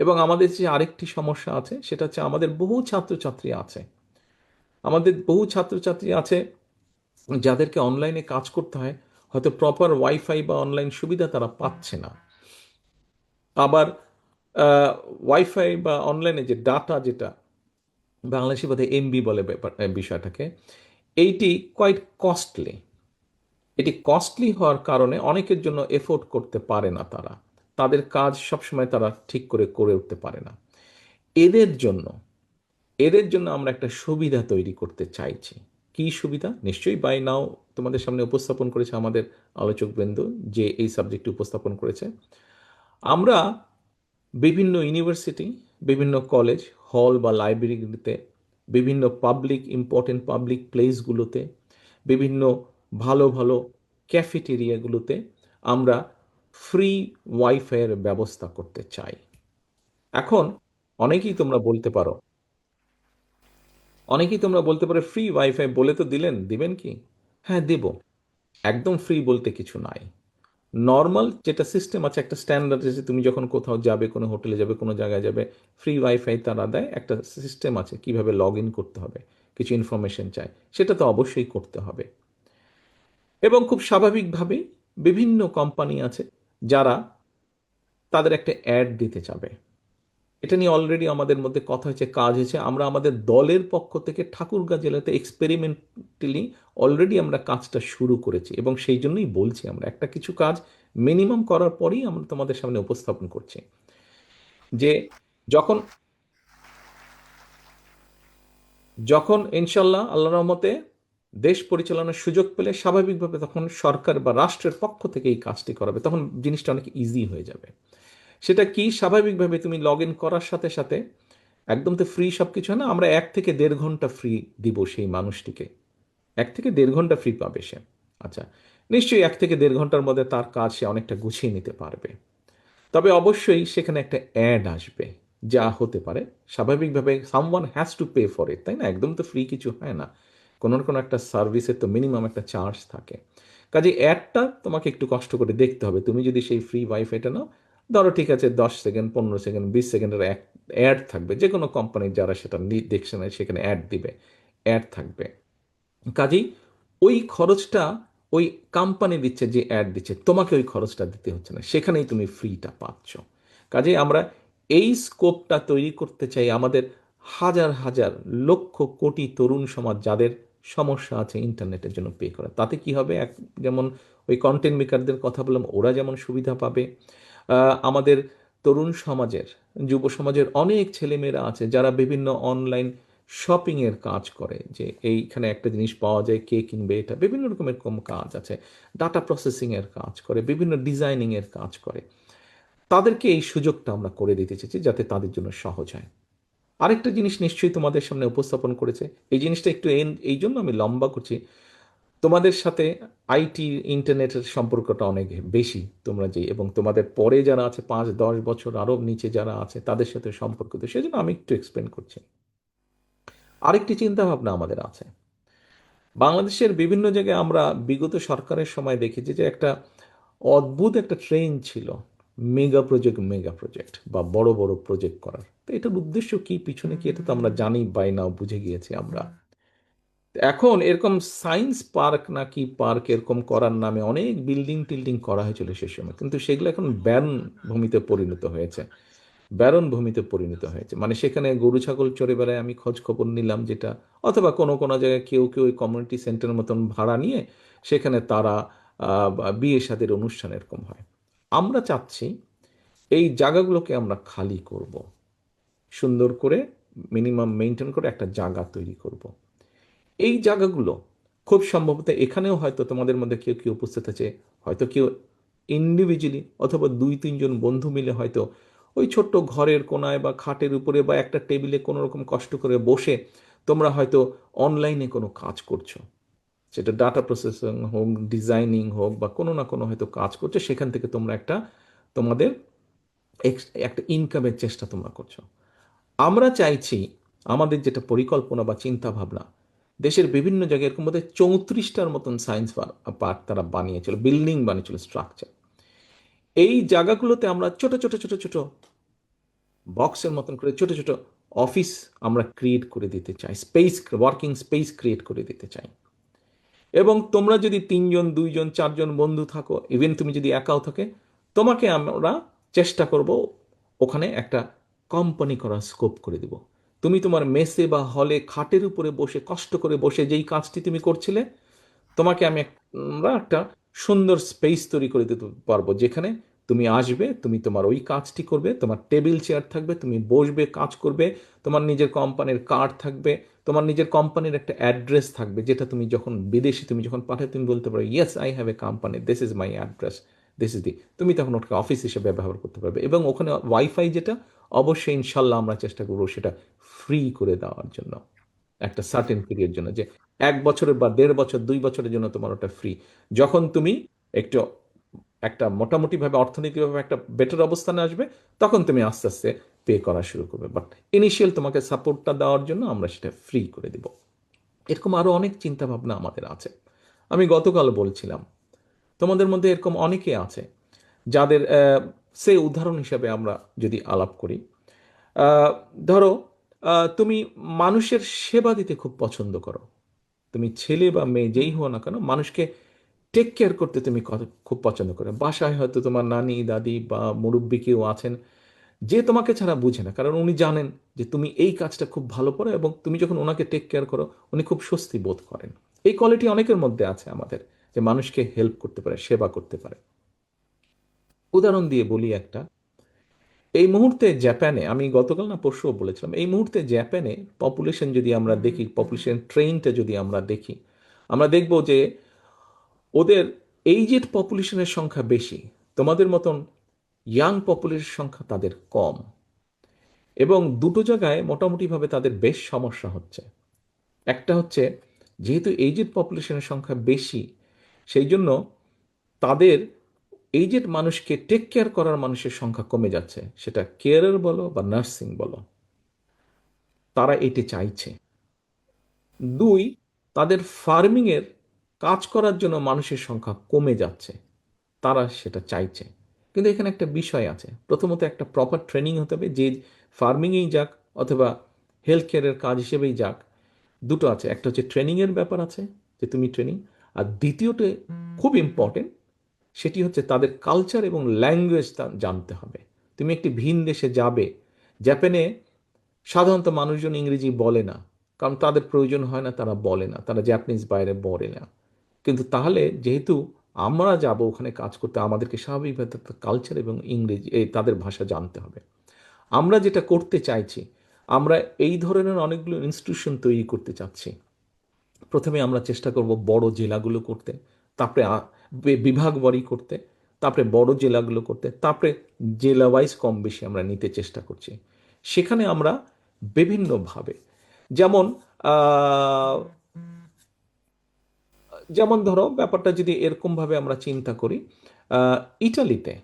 এবং আমাদের যে আরেকটি সমস্যা আছে সেটা হচ্ছে আমাদের বহু ছাত্রছাত্রী আছে, আমাদের বহু ছাত্রছাত্রী আছে যাদেরকে অনলাইনে কাজ করতে হয়, হয়তো প্রপার ওয়াইফাই বা অনলাইন সুবিধা তারা পাচ্ছে না। আবার ওয়াইফাই বা অনলাইনে যে ডাটা, যেটা বাংলাদেশি বোধহয় এমবি বলে বিষয়টাকে, এইটি কোয়াইট কস্টলি। এটি কস্টলি হওয়ার কারণে অনেকের জন্য এফোর্ড করতে পারে না, তারা তাদের কাজ সবসময় তারা ঠিক করে করে উঠতে পারে না। এদের জন্য এদের জন্য আমরা একটা সুবিধা তৈরি করতে চাইছি। কি সুবিধা? নিশ্চয়ই বাই নাও তোমাদের সামনে উপস্থাপন করেছে আমাদের আলোচকবৃন্দ, যে এই সাবজেক্টটি উপস্থাপন করেছে। আমরা বিভিন্ন ইউনিভার্সিটি, বিভিন্ন কলেজ, হল বা লাইব্রেরিগুলিতে, বিভিন্ন পাবলিক ইম্পর্টেন্ট পাবলিক প্লেসগুলোতে, বিভিন্ন ভালো ভালো ক্যাফেটেরিয়াগুলোতে আমরা ফ্রি ওয়াইফাইয়ের ব্যবস্থা করতে চাই। এখন অনেকেই তোমরা বলতে পারো অনেকেই তোমরা বলতে পারো ফ্রি ওয়াইফাই বলে তো দিবেন কি? হ্যাঁ, দেব। একদম ফ্রি বলতে কিছু নাই। নর্মাল যেটা সিস্টেম আছে, একটা স্ট্যান্ডার্ড আছে, তুমি যখন কোথাও যাবে, কোনো হোটেলে যাবে, কোনো জায়গায় যাবে, ফ্রি ওয়াইফাই তারা দেয়, একটা সিস্টেম আছে কিভাবে লগ ইন করতে হবে, কিছু ইনফরমেশন চায়, সেটা তো অবশ্যই করতে হবে। এবং খুব স্বাভাবিকভাবেই বিভিন্ন কোম্পানি আছে যারা তাদের একটা অ্যাড দিতে চাবে। এটা নিয়ে অলরেডি আমাদের মধ্যে কথা হয়েছে, কাজ হয়েছে। আমরা আমাদের দলের পক্ষ থেকে ঠাকুরগাঁ জেলাতে এক্সপেরিমেন্টালি অলরেডি আমরা কাজটা শুরু করেছি, এবং সেই জন্যই বলছি আমরা একটা কিছু কাজ মিনিমাম করার পরেই আমরা তোমাদের সামনে উপস্থাপন করছি, যে যখন যখন ইনশাল্লাহ আল্লাহ রহমতে দেশ পরিচালনার সুযোগ পেলে স্বাভাবিকভাবে তখন সরকার বা রাষ্ট্রের পক্ষ থেকে এই কাজটি করাবে, তখন জিনিসটা অনেক ইজি হয়ে যাবে। সেটা কি? স্বাভাবিকভাবে তুমি লগ ইন করার সাথে সাথে একদম তো ফ্রি সব কিছু হয় না, আমরা 1 থেকে 1.5 ঘন্টা ফ্রি দিব সেই মানুষটিকে। 1 থেকে 1.5 ঘন্টা ফ্রি পাবে সে। আচ্ছা, নিশ্চয়ই 1 থেকে 1.5 ঘন্টার মধ্যে তার কাজ সে অনেকটা গুছিয়ে নিতে পারবে। তবে অবশ্যই সেখানে একটা অ্যাড আসবে, যা হতে পারে স্বাভাবিকভাবে someone has to pay for it, তাই না? একদম তো ফ্রি কিছু হয় না, কোনো না কোনো একটা সার্ভিসের তো মিনিমাম একটা চার্জ থাকে। কাজে অ্যাডটা তোমাকে একটু কষ্ট করে দেখতে হবে। তুমি যদি সেই ফ্রি ওয়াইফাইটা নাও, ধরো ঠিক আছে 10 সেকেন্ড, 15 সেকেন্ড, 20 সেকেন্ডের অ্যাড থাকবে, যে কোনো কোম্পানির যারা সেটা দেখছে না সেখানে অ্যাড দিবে, অ্যাড থাকবে। কাজেই ওই খরচটা ওই কোম্পানি দিচ্ছে, যে অ্যাড দিচ্ছে, তোমাকে ওই খরচটা দিতে হচ্ছে না, সেখানেই তুমি ফ্রিটা পাচ্ছ। কাজেই আমরা এই স্কোপটা তৈরি করতে চাই আমাদের হাজার হাজার লক্ষ কোটি তরুণ সমাজ যাদের সমস্যা আছে ইন্টারনেটের জন্য পে করা। তাতে কি হবে? যেমন ওই কন্টেন্ট মেকারদের কথা বললাম, ওরা যেমন সুবিধা পাবে, আমাদের তরুণ সমাজের, যুব সমাজের অনেক ছেলেমেয়েরা আছে যারা বিভিন্ন অনলাইন শপিংয়ের কাজ করে, যে এইখানে একটা জিনিস পাওয়া যায়, কে কিনবে, এটা বিভিন্ন রকমের কম কাজ আছে, ডাটা প্রসেসিংয়ের কাজ করে, বিভিন্ন ডিজাইনিংয়ের কাজ করে, তাদেরকে এই সুযোগটা আমরা করে দিতে চেয়েছি যাতে তাদের জন্য সহজ হয়। আরেকটা জিনিস নিশ্চয়ই তোমাদের সামনে উপস্থাপন করেছে, এই জিনিসটা একটু এই জন্য আমি লম্বা করছি, তোমাদের সাথে আইটি ইন্টারনেটের সম্পর্কটা অনেক বেশি, তোমরা যে, এবং তোমাদের পরে যারা আছে 5-10 বছর আরও নিচে যারা আছে তাদের সাথে সম্পর্ক, তো সেজন্য আমি একটু এক্সপ্লেন করছি। আরেকটি চিন্তা ভাবনা আমাদের আছে, বাংলাদেশের বিভিন্ন জায়গায় আমরা বিগত সরকারের সময় দেখেছি যে একটা অদ্ভুত একটা ট্রেন্ড ছিল, মেগা প্রজেক্ট বা বড় বড় প্রজেক্ট করার। তো এটার উদ্দেশ্য কি, পিছনে কি, এটা তো আমরা জানি, বাই নাও বুঝে গিয়েছি আমরা। এখন এরকম সায়েন্স পার্ক নাকি পার্ক এরকম করার নামে অনেক বিল্ডিং টিল্ডিং করা হয়েছিল সে সময়, কিন্তু সেগুলো এখন ব্যারন ভূমিতে পরিণত হয়েছে। ব্যারন ভূমিতে পরিণত হয়েছে, মানে সেখানে গরু ছাগল চড়ে বেড়ায়, আমি খোঁজ খবর নিলাম যেটা, অথবা কোনো কোনো জায়গায় কেউ কেউ ওই কমিউনিটি সেন্টারের মতন ভাড়া নিয়ে সেখানে তারা বিয়ে শাদির অনুষ্ঠান এরকম হয়। আমরা চাচ্ছি এই জায়গাগুলোকে আমরা খালি করব, সুন্দর করে মিনিমাম মেনটেন করে একটা জায়গা তৈরি করব। এই জায়গাগুলো খুব সম্ভবত এখানেও হয়তো তোমাদের মধ্যে কেউ কেউ উপস্থিত আছে, হয়তো কেউ ইন্ডিভিজুয়ালি অথবা 2-3 জন বন্ধু মিলে হয়তো ওই ছোট্ট ঘরের কোনায় বা খাটের উপরে বা একটা টেবিলে কোনো রকম কষ্ট করে বসে তোমরা হয়তো অনলাইনে কোনো কাজ করছো, সেটা ডাটা প্রসেসিং হোক, ডিজাইনিং হোক, বা কোনো না কোনো হয়তো কাজ করছো, সেখান থেকে তোমরা একটা তোমাদের একটা ইনকামের চেষ্টা তোমরা করছো। আমরা চাইছি আমাদের যেটা পরিকল্পনা বা চিন্তা ভাবনা, দেশের বিভিন্ন জায়গায় এরকম বোধহয় 34টার মতন সায়েন্স পার্ক তারা বানিয়েছিল, বিল্ডিং বানিয়েছিল, স্ট্রাকচার। এই জায়গাগুলোতে আমরা ছোট ছোট ছোট ছোট বক্সের মতন করে ছোট ছোট অফিস আমরা ক্রিয়েট করে দিতে চাই, স্পেস, ওয়ার্কিং স্পেস ক্রিয়েট করে দিতে চাই। এবং তোমরা যদি 3 জন 2 জন 4 জন বন্ধু থাকো, ইভেন তুমি যদি একাও থাকে, তোমাকে আমরা চেষ্টা করব ওখানে একটা কোম্পানি করার স্কোপ করে দিব। তুমি তোমার মেসে বা হলে খাটের উপরে বসে কষ্ট করে বসে যেই কাজটি তুমি করছিলে, তোমাকে আমরা একটা সুন্দর স্পেস তৈরি করে দিতে পারবো, যেখানে তুমি আসবে, তুমি তোমার ওই কাজটি করবে, তোমার টেবিল চেয়ার থাকবে, তুমি বসবে, কাজ করবে, তোমার নিজের কোম্পানির কার্ড থাকবে, তোমার নিজের কোম্পানির একটা অ্যাড্রেস থাকবে, যেটা তুমি যখন বিদেশে তুমি যখন পাঠাবে তুমি বলতে পারো, yes I have a company, this is my address, this is the, তুমি তখন ওটাকে অফিস হিসেবে ব্যবহার করতে পারবে। এবং ওখানে ওয়াইফাই যেটা, অবশ্যই ইনশাল্লাহ আমরা চেষ্টা করবো সেটা ফ্রি করে দেওয়ার জন্য, একটা সার্টেন পিরিয়ড জন্য, যে 1 বছরের বা 1.5 বছর 2 বছরের জন্য তোমার ওটা ফ্রি। যখন তুমি একটু একটা মোটামুটিভাবে অর্থনৈতিকভাবে একটা বেটার অবস্থানে আসবে, তখন তুমি আস্তে আস্তে পে করা শুরু করবে, বাট ইনিশিয়াল তোমাকে সাপোর্টটা দেওয়ার জন্য আমরা সেটা ফ্রি করে দিব। এরকম আরো অনেক চিন্তা ভাবনা আমাদের আছে। আমি গতকাল বলছিলাম, তোমাদের মধ্যে এরকম অনেকে আছে যাদের সে উদাহরণ হিসাবে আমরা যদি আলাপ করি, আহ, ধরো তুমি মানুষের সেবা দিতে খুব পছন্দ করো, তুমি ছেলে বা মেয়ে যেই হও না কেন, মানুষকে টেক কেয়ার করতে তুমি খুব পছন্দ করো। বাসায় হয়তো তোমার নানি দাদি বা মুরব্বি কেউ আছেন, যে তোমাকে ছাড়া বুঝে না, কারণ উনি জানেন যে তুমি এই কাজটা খুব ভালো করো, এবং তুমি যখন ওনাকে টেক কেয়ার করো উনি খুব স্বস্তি বোধ করেন। এই কোয়ালিটি অনেকের মধ্যে আছে আমাদের, যে মানুষকে হেল্প করতে পারে, সেবা করতে পারে। উদাহরণ দিয়ে বলি একটা, এই মুহূর্তে জাপানে, আমি গতকাল না পরশুও বলেছিলাম, এই মুহূর্তে জাপানে পপুলেশন যদি আমরা দেখি, পপুলেশন ট্রেনটা যদি আমরা দেখি, আমরা দেখব যে ওদের এইজেড পপুলেশনের সংখ্যা বেশি, তোমাদের মতন ইয়াং পপুলেশনের সংখ্যা তাদের কম। এবং দুটো জায়গায় মোটামুটিভাবে তাদের বেশ সমস্যা হচ্ছে। একটা হচ্ছে, যেহেতু এইজেড পপুলেশনের সংখ্যা বেশি, সেই জন্য তাদের এইজেড মানুষকে টেক কেয়ার করার মানুষের সংখ্যা কমে যাচ্ছে, সেটা কেয়ারার বলো বা নার্সিং বলো, তারা এটি চাইছে। 2, তাদের ফার্মিংয়ের কাজ করার জন্য মানুষের সংখ্যা কমে যাচ্ছে, তারা সেটা চাইছে। কিন্তু এখানে একটা বিষয় আছে, প্রথমত একটা প্রপার ট্রেনিং হতে হবে, যে ফার্মিংয়েই যাক অথবা হেলথ কেয়ারের কাজ হিসেবেই যাক, দুটো আছে, একটা হচ্ছে ট্রেনিংয়ের ব্যাপার আছে, যে তুমি ট্রেনিং, আর দ্বিতীয়টা খুব ইম্পর্টেন্ট, সেটি হচ্ছে তাদের কালচার এবং ল্যাঙ্গুয়েজ জানতে হবে। তুমি একটি ভিন দেশে যাবে, জাপানে সাধারণত মানুষজন ইংরেজি বলে না, কারণ তাদের প্রয়োজন হয় না, তারা বলে না, তারা জাপানিজ বাইরে বলে না। কিন্তু তাহলে যেহেতু আমরা যাব ওখানে কাজ করতে, আমাদেরকে স্বাভাবিকভাবে তাদের কালচার এবং ইংরেজি তাদের ভাষা জানতে হবে। আমরা যেটা করতে চাইছি, আমরা এই ধরনের অনেকগুলো ইনস্টিটিউশন তৈরি করতে চাচ্ছি। প্রথমে আমরা চেষ্টা করব বড় জেলাগুলো করতে, তারপরে বিভাগ বাড়ি করতে, তারপরে বড় জেলাগুলো করতে, তারপরে জেলা ওয়াইজ কম বেশি আমরা নিতে চেষ্টা করছি। সেখানে আমরা বিভিন্নভাবে, যেমন আহ, যেমন ধরো ব্যাপারটা যদি এরকমভাবে আমরা চিন্তা করি, ইটালিতে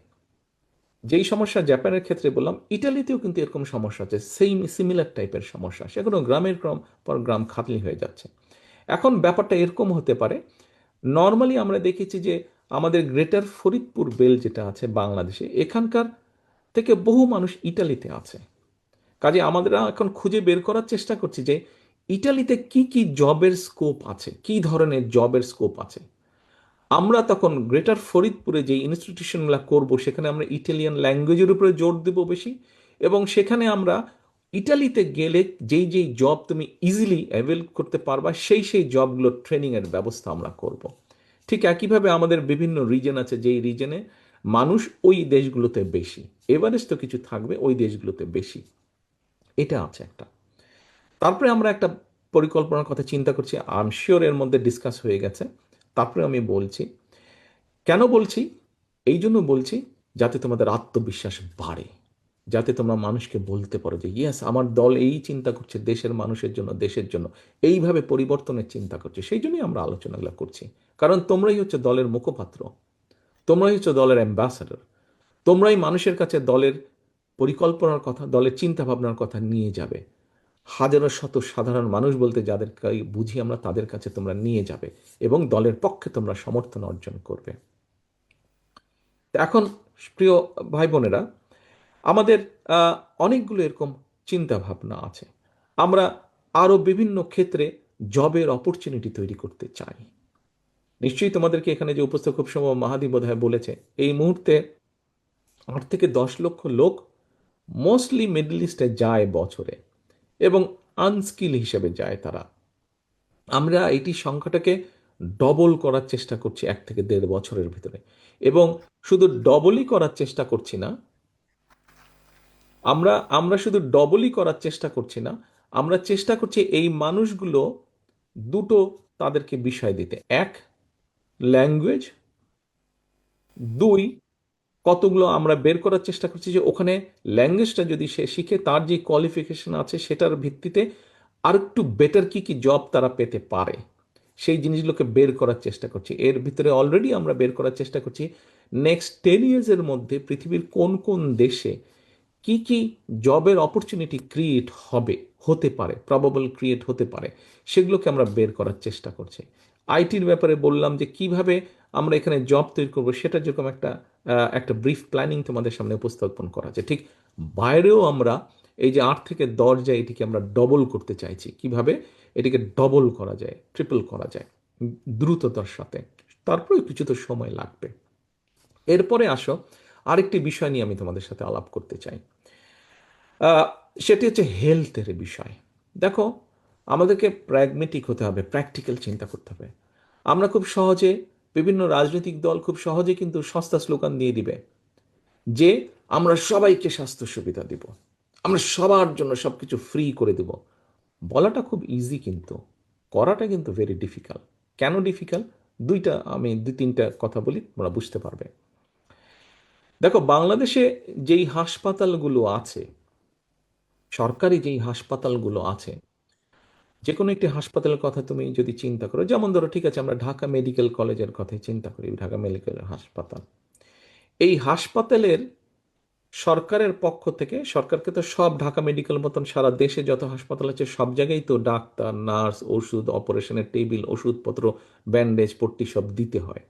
যেই সমস্যা জাপানের ক্ষেত্রে বললাম, ইটালিতেও কিন্তু এরকম সমস্যা আছে, সেম সিমিলার টাইপের সমস্যা, সেখানেও গ্রামের গ্রাম পর গ্রাম খাতলি হয়ে যাচ্ছে। এখন ব্যাপারটা এরকম হতে পারে, নর্মালি আমরা দেখেছি যে আমাদের গ্রেটার ফরিদপুর বেল্ট যেটা আছে বাংলাদেশে, এখানকার থেকে বহু মানুষ ইটালিতে আছে। কাজে আমাদের এখন খুঁজে বের করার চেষ্টা করছি যে ইটালিতে কি কি জবের স্কোপ আছে, কি ধরনের জবের স্কোপ আছে। আমরা তখন গ্রেটার ফরিদপুরে যে ইনস্টিটিউশনগুলো করব, সেখানে আমরা ইটালিয়ান ল্যাঙ্গুয়েজের উপরে জোর দেব বেশি, এবং সেখানে আমরা ইটালিতে গেলে যেই যেই জব তুমি ইজিলি অ্যাভেল করতে পারবা, সেই সেই জবগুলোর ট্রেনিংয়ের ব্যবস্থা আমরা করব। ঠিক একইভাবে আমাদের বিভিন্ন রিজন আছে, যেই রিজনে মানুষ ওই দেশগুলোতে বেশি, এভারেজ তো কিছু থাকবে ওই দেশগুলোতে বেশি, এটা আছে একটা। তারপরে আমরা একটা পরিকল্পনার কথা চিন্তা করছি, আই এম শিওর এর মধ্যে ডিসকাস হয়ে গেছে। তারপরে আমি বলছি, কেন বলছি, এই জন্য বলছি যাতে তোমাদের আত্মবিশ্বাস বাড়ে, যাতে তোমরা মানুষকে বলতে পারো যে ইয়েস আমার দল এই চিন্তা করছে দেশের মানুষের জন্য, দেশের জন্য এইভাবে পরিবর্তনের চিন্তা করছে। সেই জন্যই আমরা আলোচনাগুলো করছি, কারণ তোমরাই হচ্ছে দলের মুখপাত্র, তোমরাই হচ্ছে দলের অ্যাম্বাসাডর, তোমরাই মানুষের কাছে দলের পরিকল্পনার কথা, দলের চিন্তা ভাবনার কথা নিয়ে যাবে। হাজারো শত সাধারণ মানুষ বলতে যাদেরকে বুঝি আমরা, তাদের কাছে তোমরা নিয়ে যাবে এবং দলের পক্ষে তোমরা সমর্থন অর্জন করবে। এখন প্রিয় ভাই বোনেরা, আমাদের অনেকগুলো এরকম চিন্তা ভাবনা আছে। আমরা আরো বিভিন্ন ক্ষেত্রে জবের অপরচুনিটি তৈরি করতে চাই। নিশ্চয়ই তোমাদেরকে এখানে যে উপস্থিত, খুব সময় মাহাদি বোধহয় বলেছে, এই মুহূর্তে 8 থেকে 10 লক্ষ লোক মোস্টলি মিডল ইস্টে যায় বছরে, এবং আনস্কিল হিসেবে যায় তারা। আমরা এটি সংখ্যাটাকে ডবল করার চেষ্টা করছি 1 থেকে 1.5 বছরের ভিতরে। এবং শুধু ডবলই করার চেষ্টা করছি না, আমরা আমরা শুধু ডবলই করার চেষ্টা করছি না, আমরা চেষ্টা করছি এই মানুষগুলো দুটো তাদেরকে বিষয় দিতে: এক, ল্যাঙ্গুয়েজ; দুই, কতগুলো আমরা বের করার চেষ্টা করছি যে ওখানে ল্যাঙ্গুয়েজটা যদি সে শিখে, তার যে কোয়ালিফিকেশন আছে সেটার ভিত্তিতে আর একটু বেটার কি কি জব তারা পেতে পারে, সেই জিনিসগুলোকে বের করার চেষ্টা করছি। এর ভিতরে অলরেডি আমরা বের করার চেষ্টা করছি নেক্সট 10 ইয়ার্সের মধ্যে পৃথিবীর কোন কোন দেশে কি কি জবের অপরচুনিটি ক্রিয়েট হতে পারে, প্রবাবল ক্রিয়েট হতে পারে, সেগুলোকে আমরা বের করার চেষ্টা করছি। আইটির ব্যাপারে বললাম যে কিভাবে আমরা এখানে জব তৈরি করবো, সেটা যেরকম একটা ব্রিফ প্ল্যানিং তোমাদের সামনে উপস্থাপন করা আছে, ঠিক বাইরেও আমরা এই যে 8 থেকে 10 যায়, এটিকে আমরা ডবল করতে চাইছি। কিভাবে এটিকে ডবল করা যায়, ট্রিপল করা যায় দ্রুততার সাথে, তারপরে কিছু তো সময় লাগবে। এরপরে আসো, আরেকটি বিষয় নিয়ে আমি তোমাদের সাথে আলাপ করতে চাই। সেটি হচ্ছে হেলথের বিষয়। দেখো, আমাদেরকে প্র্যাগমেটিক হতে হবে, প্র্যাকটিক্যাল চিন্তা করতে হবে। আমরা খুব সহজে, বিভিন্ন রাজনৈতিক দল খুব সহজে কিন্তু সস্তা স্লোগান দিয়ে দিবে যে আমরা সবাইকে স্বাস্থ্য সুবিধা দিব, আমরা সবার জন্য সবকিছু ফ্রি করে দেব। বলাটা খুব ইজি, কিন্তু করাটা কিন্তু ভেরি ডিফিকাল্ট। কেন ডিফিকাল্ট? আমি 2-3টা কথা বলি, তোমরা বুঝতে পারবে। দেখো, বাংলাদেশে যেই হাসপাতালগুলো আছে, সরকারি যেই হাসপাতালগুলো আছে, যে কোনো একটি হাসপাতালের কথা তুমি যদি চিন্তা করো, যেমন ধরো, ঠিক আছে, আমরা ঢাকা মেডিকেল কলেজের কথাই চিন্তা করি, ঢাকা মেডিকেল হাসপাতাল। এই হাসপাতালের সরকারের পক্ষ থেকে, সরকারকে তো সব ঢাকা মেডিকেল মতন সারা দেশে যত হাসপাতাল আছে সব জায়গায় তো ডাক্তার, নার্স, ওষুধ, অপারেশনের টেবিল, ওষুধপত্র, ব্যান্ডেজ, পট্টি সব দিতে হয়।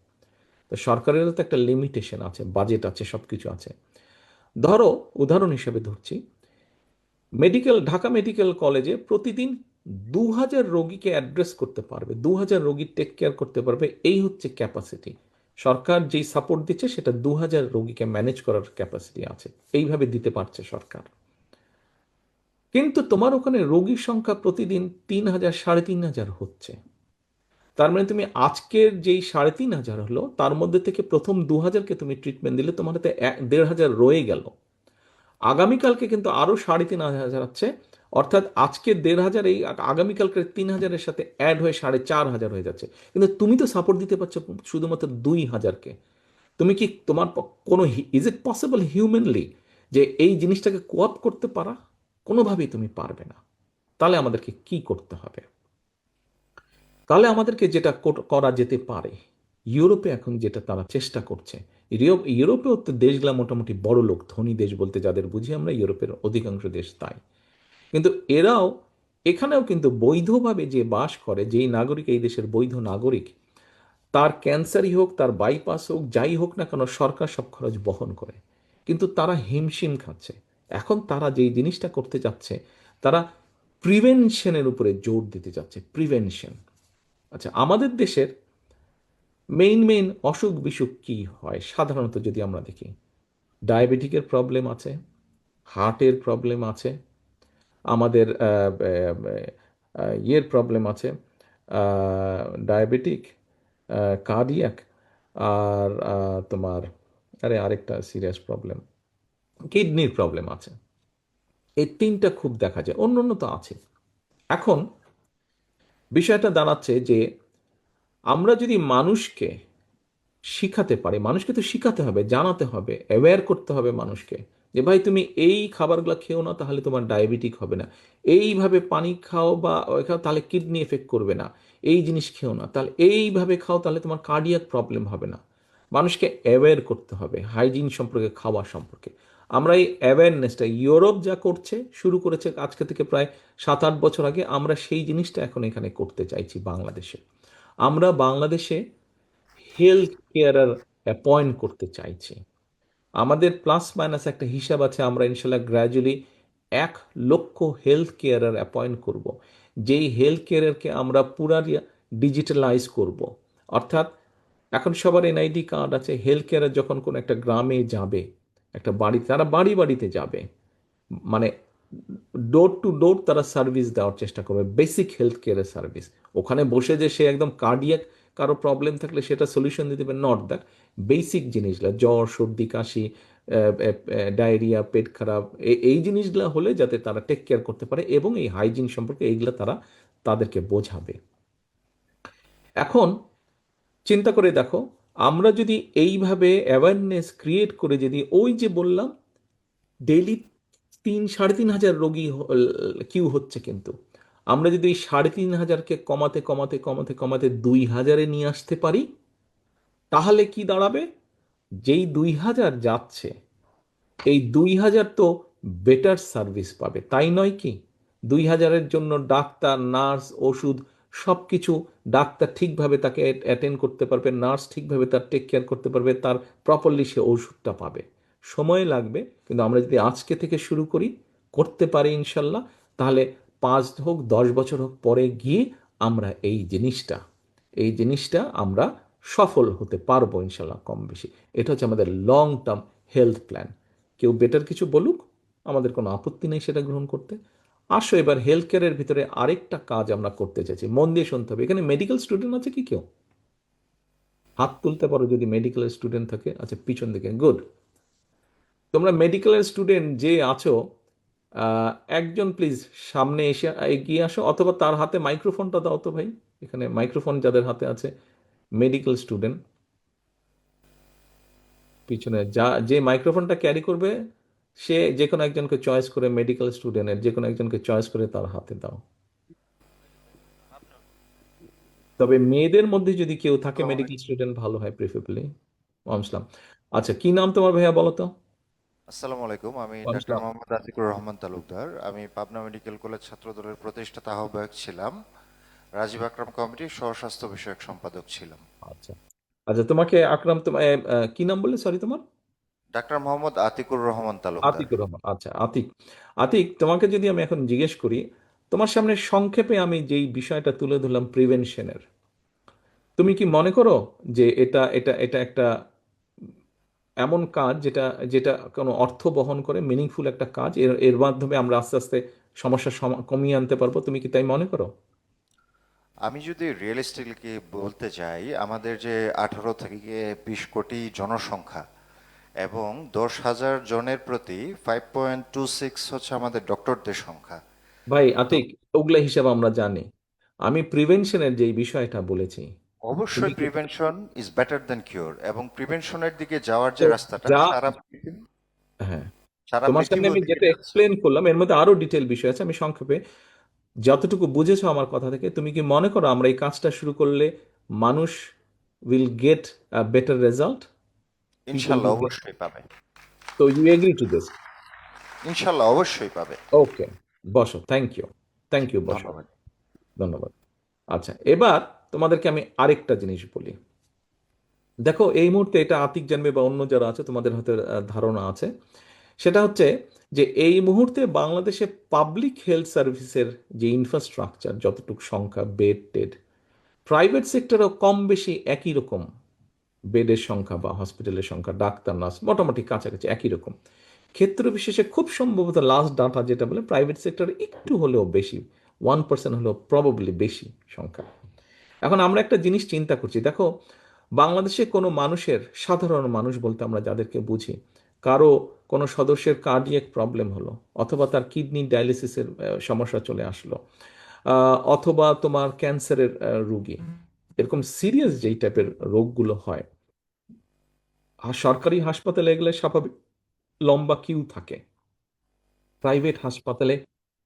তো সরকারেরও তো একটা লিমিটেশন আছে, বাজেট আছে, সব কিছু আছে। ধরো, উদাহরণ হিসেবে ধরছি, ঢাকা মেডিকেল কলেজে প্রতিদিন 2000 রোগীকে অ্যাড্রেস করতে পারবে, 2000 রোগীর টেক কেয়ার করতে পারবে, এই হচ্ছে ক্যাপাসিটি। সরকার যেই সাপোর্ট দিচ্ছে সেটা 2000 রোগীকে ম্যানেজ করার ক্যাপাসিটি আছে, এইভাবে দিতে পারছে সরকার। কিন্তু তোমার ওখানে রোগীর সংখ্যা প্রতিদিন 3000, 3500 হচ্ছে। তার মানে তুমি আজকের যেই 3500 হলো, তার মধ্যে থেকে প্রথম 2000কে তুমি ট্রিটমেন্ট দিলে, তোমার হাতে 1500 রয়ে গেল। আগামীকালকে কিন্তু আরো 3500 হচ্ছে, অর্থাৎ আজকে 1500 এই আগামীকালকে 3000-এর সাথে অ্যাড হয়ে 4500 হয়ে যাচ্ছে। কিন্তু তুমি তো সাপোর্ট দিতে পারছো শুধুমাত্র 2000-কে। তুমি কি তোমার কোনো, ইজ ইট পসিবল হিউম্যানলি যে এই জিনিসটাকে কোঅপ করতে পারা? কোনোভাবেই তুমি পারবে না। তাহলে আমাদেরকে কি করতে হবে? তাহলে আমাদেরকে যেটা করা যেতে পারে, ইউরোপে এখন যেটা তারা চেষ্টা করছে, ইউরোপেও তো দেশগুলা মোটামুটি বড় লোক, ধনী দেশ বলতে যাদের বুঝি আমরা, ইউরোপের অধিকাংশ দেশ তাই। কিন্তু এখানেও কিন্তু বৈধভাবে যে বাস করে, যেই নাগরিক এই দেশের বৈধ নাগরিক, তার ক্যান্সারই হোক, তার বাইপাস হোক, যাই হোক না কেন, সরকার সব খরচ বহন করে। কিন্তু তারা হিমশিম খাচ্ছে। এখন তারা যেই জিনিসটা করতে যাচ্ছে, তারা প্রিভেনশনের উপরে জোর দিতে যাচ্ছে, প্রিভেনশন। আচ্ছা, আমাদের দেশের মেইন অসুখ বিসুখ কি হয় সাধারণত যদি আমরা দেখি? ডায়াবেটিকের প্রবলেম আছে, হার্টের প্রবলেম আছে, আমাদের ইয়ের প্রবলেম আছে, ডায়াবেটিক, কার্ডিয়াক, আর তোমার, আরেকটা সিরিয়াস প্রবলেম, কিডনির প্রবলেম আছে। এই 3টা খুব দেখা যায়, অন্য অন্য তো আছে। এখন বিষয়টা দাঁড়াচ্ছে যে আমরা যদি মানুষকে শিখাতে পারি, মানুষকে তো শিখাতে হবে, জানাতে হবে, অ্যাওয়্যার করতে হবে মানুষকে, যে ভাই তুমি এই খাবারগুলো খেও না, তাহলে তোমার ডায়াবেটিক হবে না। এইভাবে পানি খাও বা খাও, তাহলে কিডনি এফেক্ট করবে না। এই জিনিস খেও না, তাহলে এইভাবে খাও, তাহলে তোমার কার্ডিয়াক প্রবলেম হবে না। মানুষকে অ্যাওয়্যার করতে হবে হাইজিন সম্পর্কে, খাওয়া সম্পর্কে। আমরা এই অ্যাওয়ারনেসটা, ইউরোপ যা করছে, শুরু করেছে আজকে থেকে প্রায় 7-8 বছর আগে, আমরা সেই জিনিসটা এখন এখানে করতে চাইছি বাংলাদেশে। আমরা বাংলাদেশে হেলথ কেয়ারার অ্যাপয়েন্ট করতে চাইছি। আমাদের প্লাস মাইনাস একটা হিসাব আছে, আমরা ইনশাল্লাহ গ্র্যাজুয়ালি 1 লক্ষ হেলথ কেয়ারার অ্যাপয়েন্ট করব, যেই হেলথ কেয়ারকে আমরা পুরা ডিজিটালাইজ করব। অর্থাৎ এখন সবার এনআইডি কার্ড আছে, হেলথ কেয়ারে যখন কোনো একটা গ্রামে যাবে, একটা বাড়ি, তারা বাড়ি বাড়িতে যাবে, মানে ডোর টু ডোর তারা সার্ভিস দেওয়ার চেষ্টা করবে, বেসিক হেলথ কেয়ারের সার্ভিস। ওখানে বসে যে সে একদম কার্ডিয়াক কারো প্রবলেম থাকলে সেটা সলিউশন দিতে পারে, নট দ্যাট। বেসিক জিনিসগুলো, জ্বর, সর্দি, কাশি, ডায়রিয়া, পেট খারাপ, এই জিনিসগুলো হলে যাতে তারা টেক কেয়ার করতে পারে, এবং এই হাইজিন সম্পর্কে এইগুলো তারা তাদেরকে বোঝাবে। এখন চিন্তা করে দেখো, আমরা যদি এইভাবে অ্যাওয়ারনেস ক্রিয়েট করে, যদি ওই যে বললাম ডেইলি 3-3.5 হাজার রোগী কিউ হচ্ছে, কিন্তু আমরা যদি এই 3.5 হাজারকে কমাতে কমাতে কমাতে কমাতে 2 হাজারে নিয়ে আসতে পারি, তাহলে কি দাঁড়াবে? যেই 2 হাজার যাচ্ছে, এই 2 হাজার তো বেটার সার্ভিস পাবে, তাই নয় কি? 2 হাজারের জন্য ডাক্তার, নার্স, ওষুধ, সব কিছু, ডাক্তার ঠিকভাবে তাকে অ্যাটেন্ড করতে পারবে, নার্স ঠিকভাবে তার টেক কেয়ার করতে পারবে, তার প্রপারলি সে ওষুধটা পাবে। সময় লাগবে, কিন্তু আমরা যদি আজকে থেকে শুরু করি, করতে পারি ইনশাল্লাহ, তাহলে 5 হোক 10 বছর হোক পরে গিয়ে আমরা এই জিনিসটা আমরা সফল হতে পারবো ইনশাল্লাহ, কম বেশি। এটা হচ্ছে আমাদের লং টার্ম হেলথ প্ল্যান। কেউ বেটার কিছু বলুক, আমাদের কোনো আপত্তি নেই সেটা গ্রহণ করতে। আসো এবার হেলথ কেয়ারের ভিতরে আরেকটা কাজ আমরা করতে চাইছি, মন দিয়ে শুনতে হবে। এখানে মেডিকেল স্টুডেন্ট আছে কি কেউ? হাত তুলতে পারো যদি মেডিকেল স্টুডেন্ট থাকে। আচ্ছা, পিছন দিকে, গুড। তোমরা মেডিকেলের স্টুডেন্ট যে আছো, একজন প্লিজ সামনে এসে এগিয়ে আসো, অথবা তার হাতে মাইক্রোফোনটা দাও তো ভাই। এখানে মাইক্রোফোন যাদের হাতে আছে, মেডিকেল স্টুডেন্ট, পিছনে যে মাইক্রোফোনটা ক্যারি করবে, সে যে কোনো একজনকে চয়েস করে, মেডিকেল স্টুডেন্টের যে কোনো একজনকে চয়েস করে তার হাতে দাও। তবে মেয়েদের মধ্যে যদি কেউ থাকে আসসালামু মেডিকেল আলাইকুম। স্টুডেন্ট, ভালো হয় প্রিফারেবলি। ওয়ামসলাম। আচ্ছা, কি নাম তোমার ভাইয়া বলো তো? আসসালামু আলাইকুম। আমি ডাক্তার ওয়ামসলাম। মোহাম্মদ আতিকুর রহমান তালুকদার। আমি পাবনা মেডিকেল কলেজ ছাত্রদলের প্রতিষ্ঠাতা আহ্বায়ক ছিলাম। রাজীব আকরাম কমিটির সহস্বাস্থ্য বিষয়ক সম্পাদক ছিলাম। আচ্ছা, আচ্ছা, তোমাকে আকরাম, তোমার কি নাম বললে, সরি তোমার? ডাক্তার মোহাম্মদ আতিকুর রহমান তালুকদার। আতিকুর রহমান। আচ্ছা, আতিক। আতিক, তোমাকে যদি আমি এখন জিজ্ঞেস করি, তোমার সামনে সংক্ষেপে আমি যেই বিষয়টা তুলে ধরলাম প্রিভেনশনের, তুমি কি মনে করো যে এটা এটা এটা একটা এমন কাজ যেটা যেটা কোনো অর্থ বহন করে, মিনিংফুল একটা কাজ, এর এর মাধ্যমে আমরা আস্তে আস্তে সমস্যা কমিয়ে আনতে পারবো, তুমি কি তাই মনে করো? আমি যদি রিয়েলিস্টিকলি বলতে চাই, আমাদের যে 18 থেকে 20 কোটি জনসংখ্যা এবং 10,000 জনের প্রতি 5.26 হচ্ছে আমাদের ডক্টরদের সংখ্যা। ভাই তো আতিক, ওগুলা হিসাব আমরা জানি, আমি প্রিভেনশনের যেই বিষয়টা বলেছি। তুমি অবশ্যই কি, prevention is better than cure, এবং প্রিভেনশনের দিকে যাওয়ার তো যে রাস্তাটা যা, হ্যাঁ, সারা তোমার সামনে পৃথিবী আমি ওদিকে যেটা যাচ্ছে। এক্সপ্লেন করলাম এর মধ্যে আরো ডিটেল বিষয় আছে, আমি সংক্ষেপে যতটুকু বুঝেছো আমার কথা থেকে, তুমি কি মনে করো আমরা এই কাজটা শুরু করলে মানুষ will get a better result? People ইনশাল্লাহ উইল গেট, অবশ্যই পাবে। তো ইউ এগ্রি টু দিস? ইনশাল্লাহ অবশ্যই পাবে। ওকে, বসো, থ্যাংক ইউ, থ্যাংক ইউ, বসো। ধন্যবাদ। ধন্যবাদ। আচ্ছা, এবার তোমাদেরকে আমি আরেকটা জিনিস বলি। দেখো, এই মুহূর্তে এটা আতিক জানবে বা অন্য যারা আছে তোমাদের হয়তো ধারণা আছে, সেটা হচ্ছে যে এই মুহূর্তে বাংলাদেশে পাবলিক হেলথ সার্ভিসের যে ইনফ্রাস্ট্রাকচার, যতটুকু সংখ্যা, বেড টেড, প্রাইভেট সেক্টরেও কম বেশি একই রকম। বেডের সংখ্যা বা হসপিটালের সংখ্যা, ডাক্তার, নার্স মোটামুটি কাছাকাছি একই রকম। ক্ষেত্র বিশেষে খুব সম্ভবত লাস্ট ডাটা যেটা বলে প্রাইভেট সেক্টরে একটু হলেও বেশি, 1% হলেও প্রবাবলি বেশি সংখ্যা। এখন আমরা একটা জিনিস চিন্তা করছি, দেখো, বাংলাদেশে কোনো মানুষের, সাধারণ মানুষ বলতে আমরা যাদেরকে বুঝি, কারো কোনো সদস্যের কার্ডিয়াক প্রবলেম হলো, অথবা তার কিডনি ডায়ালিসিসের সমস্যা চলে আসলো, অথবা তোমার ক্যান্সারের রুগী, এরকম সিরিয়াস যেই টাইপের রোগগুলো হয়, সরকারি হাসপাতালে গেলে স্বাভাবিক লম্বা কিউ থাকে। প্রাইভেট হাসপাতালে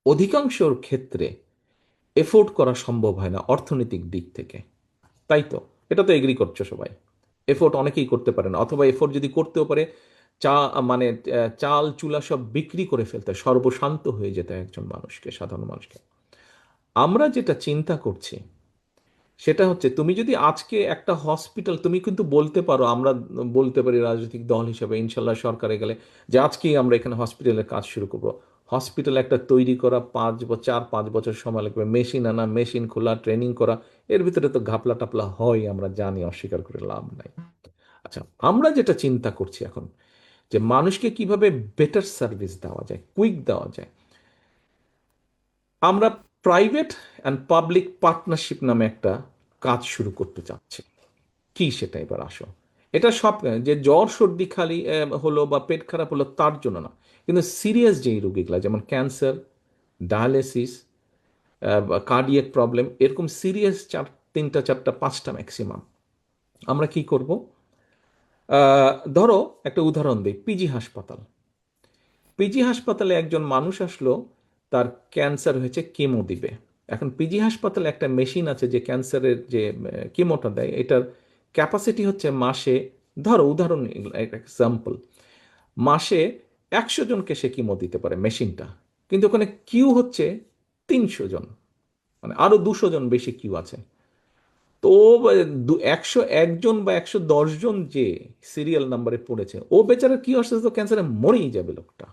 অধিকাংশর ক্ষেত্রে এফোর্ড করা সম্ভব হয় না অর্থনৈতিক দিক থেকে, তাই তো? এটা তো এগ্রি করছো সবাই। এফোর্ট অনেকেই করতে পারে না, অথবা এফোর্ট যদি করতেও পারে, চা মানে চাল চুলা সব বিক্রি করে ফেলতে হয়, সর্বশান্ত হয়ে যেতে হয় একজন মানুষকে, সাধারণ মানুষকে। আমরা যেটা চিন্তা করছি, সেটা হচ্ছে তুমি যদি আজকে একটা হসপিটাল, তুমি কিন্তু বলতে পারো, আমরা বলতে পারি রাজনৈতিক দল হিসেবে ইনশাল্লাহ সরকারে গেলে যে আজকেই আমরা এখানে হসপিটালের কাজ শুরু করব। হসপিটাল একটা তৈরি করা 4-5 বছর সময় লাগবে, মেশিন আনা, মেশিন খোলা, ট্রেনিং করা, এর ভিতরে তো ঘাপলা টাপলা হয়, আমরা জানি, অস্বীকার করে লাভ নাই। আচ্ছা, আমরা যেটা চিন্তা করছি এখন, যে মানুষকে কিভাবে বেটার সার্ভিস দেওয়া যায়, কুইক দেওয়া যায়। আমরা প্রাইভেট অ্যান্ড পাবলিক পার্টনারশিপ নামে একটা কাজ শুরু করতে চাচ্ছি। কি সেটা এবার আসো। এটা সব যে জ্বর সর্দি খালি হলো বা পেট খারাপ হলো তার জন্য না, কিন্তু সিরিয়াস যেই রোগীগুলা, যেমন ক্যান্সার, ডায়ালিসিস, কার্ডিয়াক প্রবলেম, এরকম সিরিয়াস 3টা 4টা 5টা ম্যাক্সিমাম, আমরা কি করব? ধরো একটা উদাহরণ দিই, পিজি হাসপাতাল। পিজি হাসপাতালে একজন মানুষ আসলো, তার ক্যান্সার হয়েছে, কেমো দিবে। এখন পিজি হাসপাতালে একটা মেশিন আছে যে ক্যান্সারের যে কেমোটা দেয়, এটার ক্যাপাসিটি হচ্ছে মাসে, ধরো উদাহরণ এক্সাম্পল, মাসে 100 জনকে সে কিমো দিতে পারে মেশিনটা। কিন্তু ওখানে কিউ হচ্ছে 300 জন, মানে আরো 200 জন বেশি কিউ আছে। তো 101 জন বা 110 জন যে সিরিয়াল নাম্বারে পড়েছে, ও বেচারা কি আসছে, তো ক্যান্সারে মরেই যাবে লোকটা।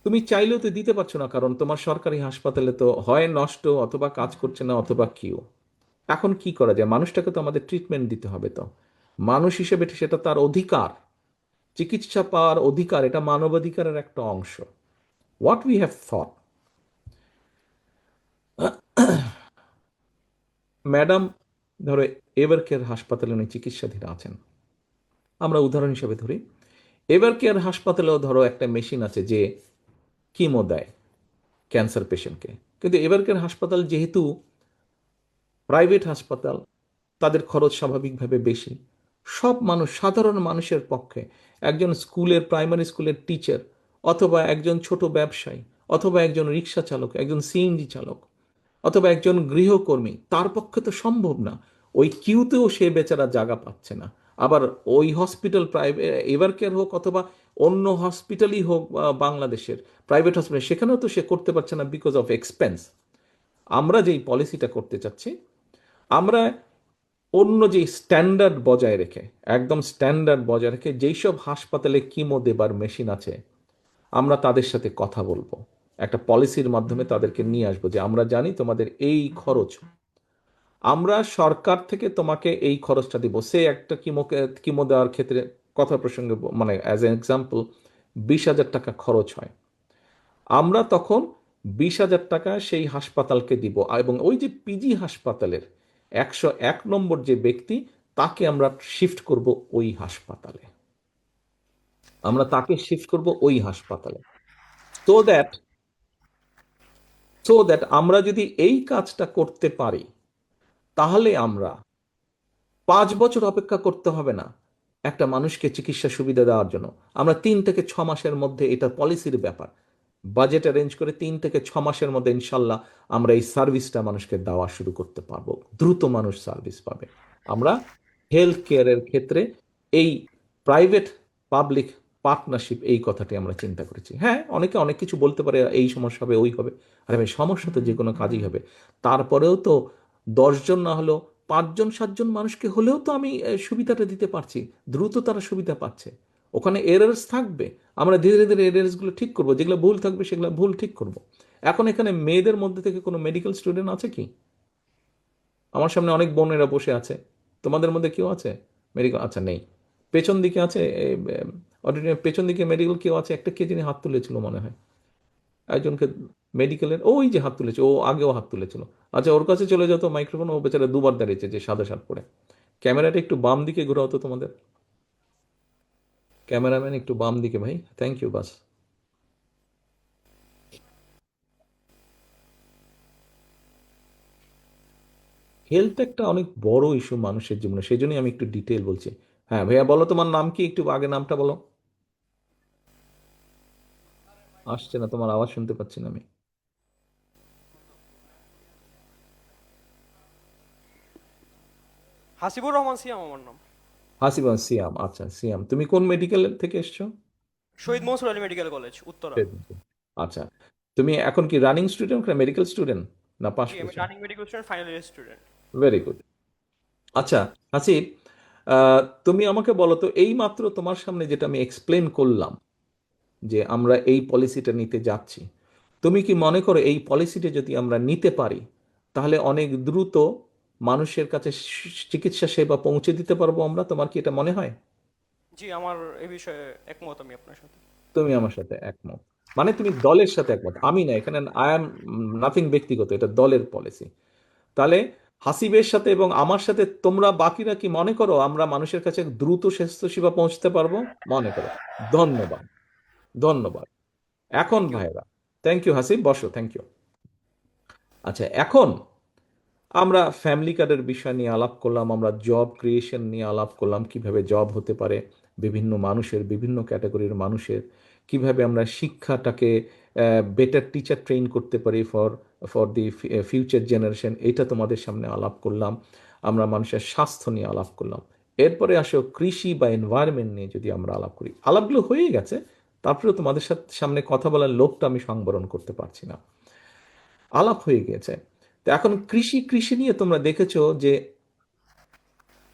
তুমি চাইলেও তো দিতে পারছো না, কারণ তোমার সরকারি হাসপাতালে তো হয় নষ্ট, অথবা কাজ করছে না, অথবা কিও। এখন কি করা যায়? মানুষটাকে তো আমাদের ট্রিটমেন্ট দিতে হবে। তো মানুষ হিসেবে সেটা তার অধিকার, চিকিৎসা পাওয়ার অধিকার, এটা মানবাধিকারের একটা অংশ। What we have thought, madam, ধরো এভার কেয়ার হাসপাতালে উনি চিকিৎসাধীন আছেন, আমরা উদাহরণ হিসেবে ধরি। এভার কেয়ার হাসপাতালেও ধরো একটা মেশিন আছে যে কিমো দেয় ক্যান্সার পেশেন্টকে। কিন্তু এভার কেয়ার হাসপাতাল যেহেতু প্রাইভেট হাসপাতাল, তাদের খরচ স্বাভাবিকভাবে বেশি। সব মানুষ, সাধারণ মানুষের পক্ষে, একজন স্কুলের, প্রাইমারি স্কুলের টিচার, অথবা একজন ছোট ব্যবসায়ী, অথবা একজন রিক্সা চালক, একজন সিএনজি চালক, অথবা একজন গৃহকর্মী, তার পক্ষে তো সম্ভব না। ওই কিউতেও সে বেচারা জায়গা পাচ্ছে না। আবার ওই হসপিটাল, প্রাইভেট এভার কেয়ার হোক অথবা অন্য হসপিটালই হোক বাংলাদেশের প্রাইভেট হসপিটাল, সেখানেও তো সে করতে পারছে না বিকজ অফ এক্সপেন্স। আমরা যেই পলিসিটা করতে চাচ্ছি, আমরা অন্য যে স্ট্যান্ডার্ড বজায় রেখে, একদম স্ট্যান্ডার্ড বজায় রেখে, যেই সব হাসপাতালে কিমো দেবার মেশিন আছে, আমরা তাদের সাথে কথা বলবো, একটা পলিসির মাধ্যমে তাদেরকে নিয়ে আসবো যে আমরা জানি তোমাদের এই খরচ, আমরা সরকার থেকে তোমাকে এই খরচটা দিব। সে একটা কিমো দেওয়ার ক্ষেত্রে, কথা প্রসঙ্গে মানে অ্যাজ এন এক্সাম্পল, 20,000 টাকা খরচ হয়। আমরা তখন 20,000 টাকা সেই হাসপাতালকে দিব, এবং ওই যে পিজি হাসপাতালের 101 নম্বর যে ব্যক্তি, তাকে আমরা শিফট করব ওই হাসপাতালে, আমরা তাকে শিফট করব ওই হাসপাতালে। সো দ্যাট আমরা যদি এই কাজটা করতে পারি, তাহলে আমরা 5 বছর অপেক্ষা করতে হবে না একটা মানুষকে চিকিৎসা সুবিধা দেওয়ার জন্য। আমরা 3 থেকে 6 মাসের মধ্যে, এটা পলিসির ব্যাপার, বাজেট অ্যারেঞ্জ করে 3 থেকে 6 মাসের মধ্যে ইনশাল্লাহ আমরা এই সার্ভিসটা মানুষকে দেওয়া শুরু করতে পারবো। দ্রুত মানুষ সার্ভিস পাবে। আমরা হেলথ কেয়ারের ক্ষেত্রে এই প্রাইভেট পাবলিক পার্টনারশিপ, এই কথাটি আমরা চিন্তা করেছি। হ্যাঁ, অনেকে অনেক কিছু বলতে পারে, এই সমস্যা হবে, ওই হবে। আরে ভাই, সমস্যা তো যে কোনো কাজই হবে। তারপরেও তো 10 জন না হলেও 5 জন 7 জন মানুষকে হলেও তো আমি সুবিধাটা দিতে পারছি, দ্রুত তারা সুবিধা পাচ্ছে। ওখানে এরার্স থাকবে, আমরা ধীরে ধীরে এরার্সগুলো ঠিক করবো, যেগুলো ভুল থাকবে সেগুলো ভুল ঠিক করব। এখন এখানে মেয়েদের মধ্যে থেকে কোনো মেডিকেল স্টুডেন্ট আছে কি? আমার সামনে অনেক বোনেরা বসে আছে, তোমাদের মধ্যে কেউ আছে মেডিকেল? আচ্ছা, নেই। পেছন দিকে আছে, অডিটোরিয়াম পেছন দিকে মেডিকেল কেউ আছে? একটা কে যিনি হাত তুলেছিল মনে হয়, একজনকে মেডিকেলের, ওই যে হাত তুলেছে, ও আগেও হাত তুলেছিল। আচ্ছা, ওর কাছে চলে যেত মাইক্রোফোন, ও বেচারা দুবার দাঁড়িয়েছে, যে সাদা শার্ট পরে। ক্যামেরাটা একটু বাম দিকে ঘোরাও তো তোমাদের, ক্যামেরাম্যান একটু বাম দিকে ভাই, থ্যাংক ইউ, বাস। হেলথ একটা অনেক বড় ইস্যু মানুষের জীবনে, সেই জন্যই আমি একটু ডিটেল বলছি। হ্যাঁ ভাইয়া, বলো তোমার নাম কি, একটু আগে নামটা বলো। আসছে না, তোমার আওয়াজ শুনতে পাচ্ছি না আমি। হাসিবুর রহমান সিয়াম আমার নাম। হাসিবা সিয়াম, আচ্ছা সিয়াম, তুমি কোন মেডিকেল থেকে এসছো? শহীদ মনসুর আলী মেডিকেল কলেজ উত্তরা। আচ্ছা, তুমি এখন কি রানিং স্টুডেন্ট না মেডিকেল স্টুডেন্ট? না পাশ জি, আমি করেছো? Running medical student, final year student. Very good. আচ্ছা হাসিব, তুমি আমাকে বলো তো, এই মাত্র তোমার সামনে যেটা আমি এক্সপ্লেন করলাম যে আমরা এই পলিসিটা নিতে যাচ্ছি, তুমি কি মনে করো এই পলিসিটা যদি আমরা নিতে পারি তাহলে অনেক দ্রুত মানুষের কাছে চিকিৎসা সেবা পৌঁছে দিতে পারবো আমরা? তোমার কি এটা মনে হয়? জি, আমার এই বিষয়ে একমত আমি আপনার সাথে। তুমি আমার সাথে একমত, মানে তুমি দলের সাথে একমত, আমি না, এখানে আই এম নাথিং ব্যক্তিগত, এটা দলের পলিসি। তাহলে হাসিবের সাথে এবং আমার সাথে তোমরা বাকিরা কি মনে করো আমরা মানুষের কাছে দ্রুত স্বাস্থ্যসেবা পৌঁছতে পারবো? মনে করো। ধন্যবাদ, ধন্যবাদ। এখন থ্যাংক ইউ। ভাইরা, থ্যাংক ইউ হাসিব, বসো, থ্যাংক ইউ। আচ্ছা, এখন আমরা ফ্যামিলি কার্ডের বিষয় নিয়ে আলাপ করলাম, আমরা জব ক্রিয়েশন নিয়ে আলাপ করলাম, কিভাবে জব হতে পারে বিভিন্ন মানুষের, বিভিন্ন ক্যাটাগরির মানুষের, কিভাবে আমরা শিক্ষাটাকে বেটার টিচার ট্রেন করতে পারি for for the future generation, এটা তোমাদের সামনে আলাপ করলাম। আমরা মানুষের স্বাস্থ্য নিয়ে আলাপ করলাম। এরপরে আসো কৃষি বা এনভায়রনমেন্ট নিয়ে যদি আমরা আলাপ করি, আলাপগুলো হয়ে গেছে, তারপরেও তোমাদের সাথে সামনে কথা বলার লোকটা আমি সংবরণ করতে পারছি না, আলাপ হয়ে গিয়েছে। তো এখন কৃষি, কৃষি নিয়ে তোমরা দেখেছো যে,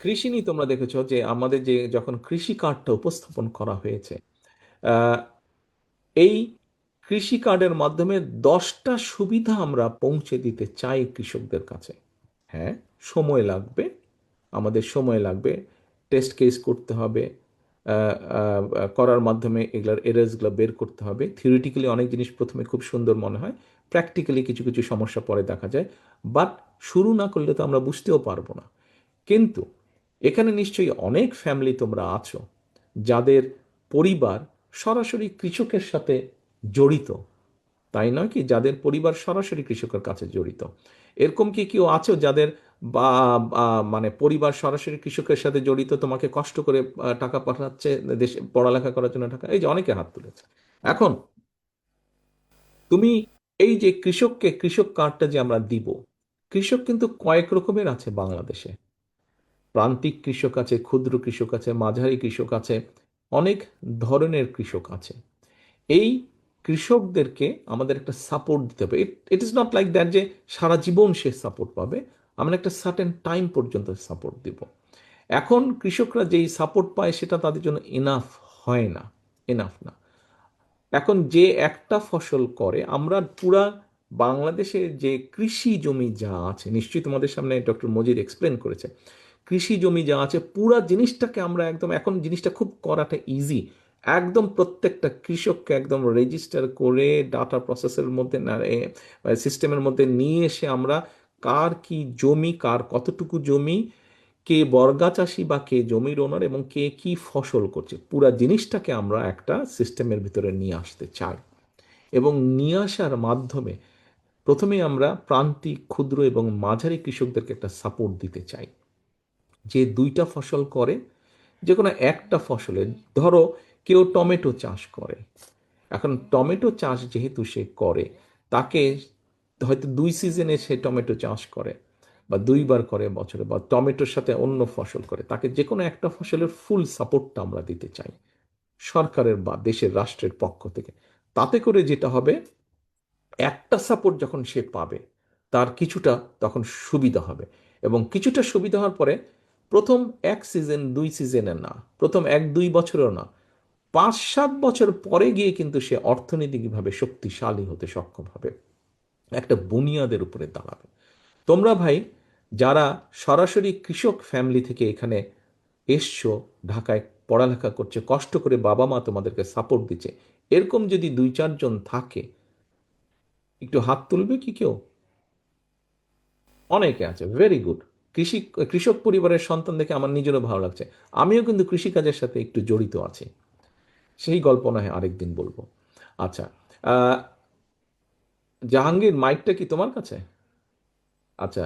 কৃষি নিয়ে তোমরা দেখেছো যে আমাদের যে যখন কৃষি কার্ডটা উপস্থাপন করা হয়েছে, আহ, এই কৃষি কার্ডের মাধ্যমে 10টা সুবিধা আমরা পৌঁছে দিতে চাই কৃষকদের কাছে। হ্যাঁ, সময় লাগবে, আমাদের সময় লাগবে, টেস্ট কেস করতে হবে, করার মাধ্যমে এগুলার এরার্সগুলো বের করতে হবে। থিওরিটিক্যালি অনেক জিনিস প্রথমে খুব সুন্দর মনে হয়, প্র্যাকটিক্যালি কিছু কিছু সমস্যা পরে দেখা যায়, বাট শুরু না করলে তো আমরা বুঝতেও পারবো না। কিন্তু এখানে নিশ্চয়ই অনেক ফ্যামিলি তোমরা আছো যাদের পরিবার সরাসরি কৃষকের সাথে জড়িত, তাই নয় কি? যাদের পরিবার সরাসরি কৃষকের কাছে জড়িত, এরকম কি কেউ আছো যাদের বা মানে পরিবার সরাসরি কৃষকের সাথে জড়িত, তোমাকে কষ্ট করে টাকা পাঠাচ্ছে দেশে পড়ালেখা করার জন্য টাকা? এই যে অনেকে হাত তুলেছে। এখন তুমি এই যে কৃষককে কৃষক কার্ডটা যে আমরা দিব, কৃষক কিন্তু কয়েক রকমের আছে বাংলাদেশে। প্রান্তিক কৃষক আছে, ক্ষুদ্র কৃষক আছে, মাঝারি কৃষক আছে, অনেক ধরনের কৃষক আছে। এই কৃষকদেরকে আমাদের একটা সাপোর্ট দিতে হবে। It is not like that যে সারা জীবন সে সাপোর্ট পাবে, আমরা একটা সার্টেন টাইম পর্যন্ত সাপোর্ট দিব। এখন কৃষকরা যেই সাপোর্ট পায় সেটা তাদের জন্য এনাফ হয় না, এনাফ না। এখন যে একটা ফসল করে, আমরা পুরা বাংলাদেশে যে কৃষি জমি যা আছে, নিশ্চয়ই তোমাদের সামনে ডক্টর মজির এক্সপ্লেন করেছে, কৃষি জমি যা আছে পুরা জিনিসটাকে আমরা একদম, এখন জিনিসটা খুব করাটা ইজি, একদম প্রত্যেকটা কৃষককে একদম রেজিস্টার করে ডাটা প্রসেসের মধ্যে সিস্টেমের মধ্যে নিয়ে এসে আমরা কার কি জমি, কার কতটুকু জমি, কে বর্গা চাষি বা কে জমির ওনার, এবং কে কি ফসল করছে, পুরা জিনিসটাকে আমরা একটা সিস্টেমের ভিতরে নিয়ে আসতে চাই। এবং নিয়ে আসার মাধ্যমে প্রথমে আমরা প্রান্তিক, ক্ষুদ্র এবং মাঝারি কৃষকদেরকে একটা সাপোর্ট দিতে চাই। যে দুইটা ফসল করে, যে কোনো একটা ফসলে, ধরো কেউ টমেটো চাষ করে, এখন টমেটো চাষ যেহেতু সে করে, তাকে হয়তো 2 সিজনে সে টমেটো চাষ করে বা 2বার করে বছরে, বা টমেটোর সাথে অন্য ফসল করে, তাকে যে কোনো একটা ফসলের ফুল সাপোর্টটা আমরা দিতে চাই সরকারের বা দেশের রাষ্ট্রের পক্ষ থেকে। তাতে করে যেটা হবে, একটা সাপোর্ট যখন সে পাবে, তার কিছুটা তখন সুবিধা হবে। এবং কিছুটা সুবিধা হওয়ার পরে প্রথম 1 সিজন 2 সিজনে না, প্রথম 1-2 বছরও না, 5-7 বছর পরে গিয়ে কিন্তু সে অর্থনৈতিকভাবে শক্তিশালী হতে সক্ষম হবে, একটা বুনিয়াদের উপরে দাঁড়াবে। তোমরা ভাই যারা সরাসরি কৃষক ফ্যামিলি থেকে এখানে এসছো, ঢাকায় পড়ালেখা করছে, কষ্ট করে বাবা মা তোমাদেরকে সাপোর্ট দিচ্ছে, এরকম যদি 2-4 জন থাকে, একটু হাত তুলবে কি কেউ? অনেকে আছে, ভেরি গুড। কৃষি, কৃষক পরিবারের সন্তান দেখে আমার নিজেরও ভালো লাগছে। আমিও কিন্তু কৃষিকাজের সাথে একটু জড়িত আছি, সেই গল্প না হয় আরেকদিন বলবো। আচ্ছা, আহ, জাহাঙ্গীর, মাইকটা কি তোমার কাছে? আচ্ছা,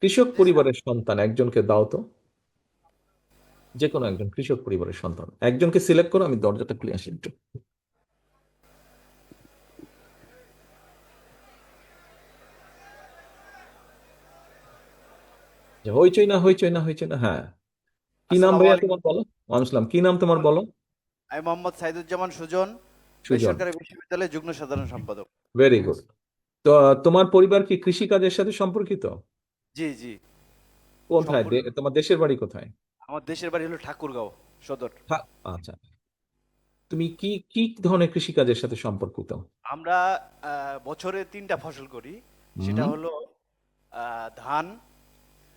কৃষক জি স্যার। পরিবারের সন্তান একজনকে দাও তো, যে কোনো একজন কৃষক পরিবারের সন্তান একজনকে সিলেক্ট করো, আমি দরজাটা খুলে আসি একটু। যে হইচই না, হইচই না, হইচই না, হ্যাঁ। কি নাম আসসালামু ভাইয়া আলাইকুম। তোমার, বলো। ওয়ালাইকুম, কি নাম তোমার বলো? আমি মোহাম্মদ সাইদুজ্জামান সুজন, সুজন, বেসরকারি বিশ্ববিদ্যালয়ের যুগ্ম সাধারণ সম্পাদক। Very good. তো তোমার পরিবার কি কৃষিকাজের সাথে সম্পর্কিত? জি জি, কোথায় সম্পূর্ণ। তোমার দেশের বাড়ি কোথায়? আমার দেশের বাড়ি হলো ঠাকুরগাঁও সদর। আচ্ছা, তুমি কি কি ধরনের কৃষিকাজের সাথে সম্পর্কিত? আমরা বছরে 3টা ফসল করি। হুম। সেটা হলো ধান,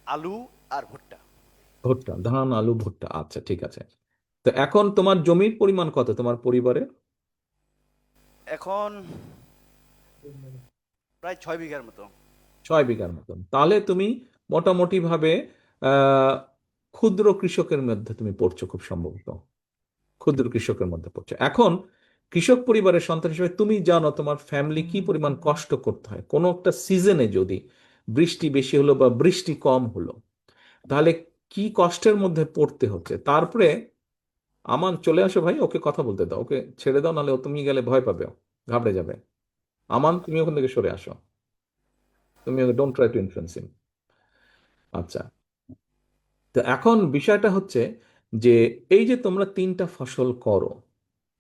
আলু আর ভুট্টা। ভুট্টা, ধান, আলু, ভুট্টা, আচ্ছা ঠিক আছে। তো এখন তোমার জমির পরিমাণ কত তোমার পরিবারের? এখন প্রায় 6 বিঘার মতো। 6 বিঘার মতন, তাহলে তুমি মোটামুটি ভাবে আহ ক্ষুদ্র কৃষকের মধ্যে তুমি পড়ছো খুব সম্ভবত। ক্ষুদ্র কৃষকের মধ্যে পড়ছো এখন। কৃষক পরিবারের সন্তান হিসেবে তুমি জানো তোমার ফ্যামিলি কি পরিমাণ কষ্ট করতে হয় কোনো একটা সিজনে, যদি বৃষ্টি বেশি হলো বা বৃষ্টি কম হলো, তাহলে কি কষ্টের মধ্যে পড়তে হচ্ছে। তারপরে আমান চলে আসো ভাই, ওকে কথা বলতে দাও, ওকে ছেড়ে দাও, নাহলে ও তুমি গেলে ভয় পাবে, ও ঘাবড়ে যাবে। আমান, তুমি ওখান থেকে সরে আসো, তুমি ডোন্ট ট্রাই টু ইনফ্লুয়েন্স হিম। আচ্ছা, তো এখন বিষয়টা হচ্ছে যে এই যে তোমরা 3টা ফসল করো,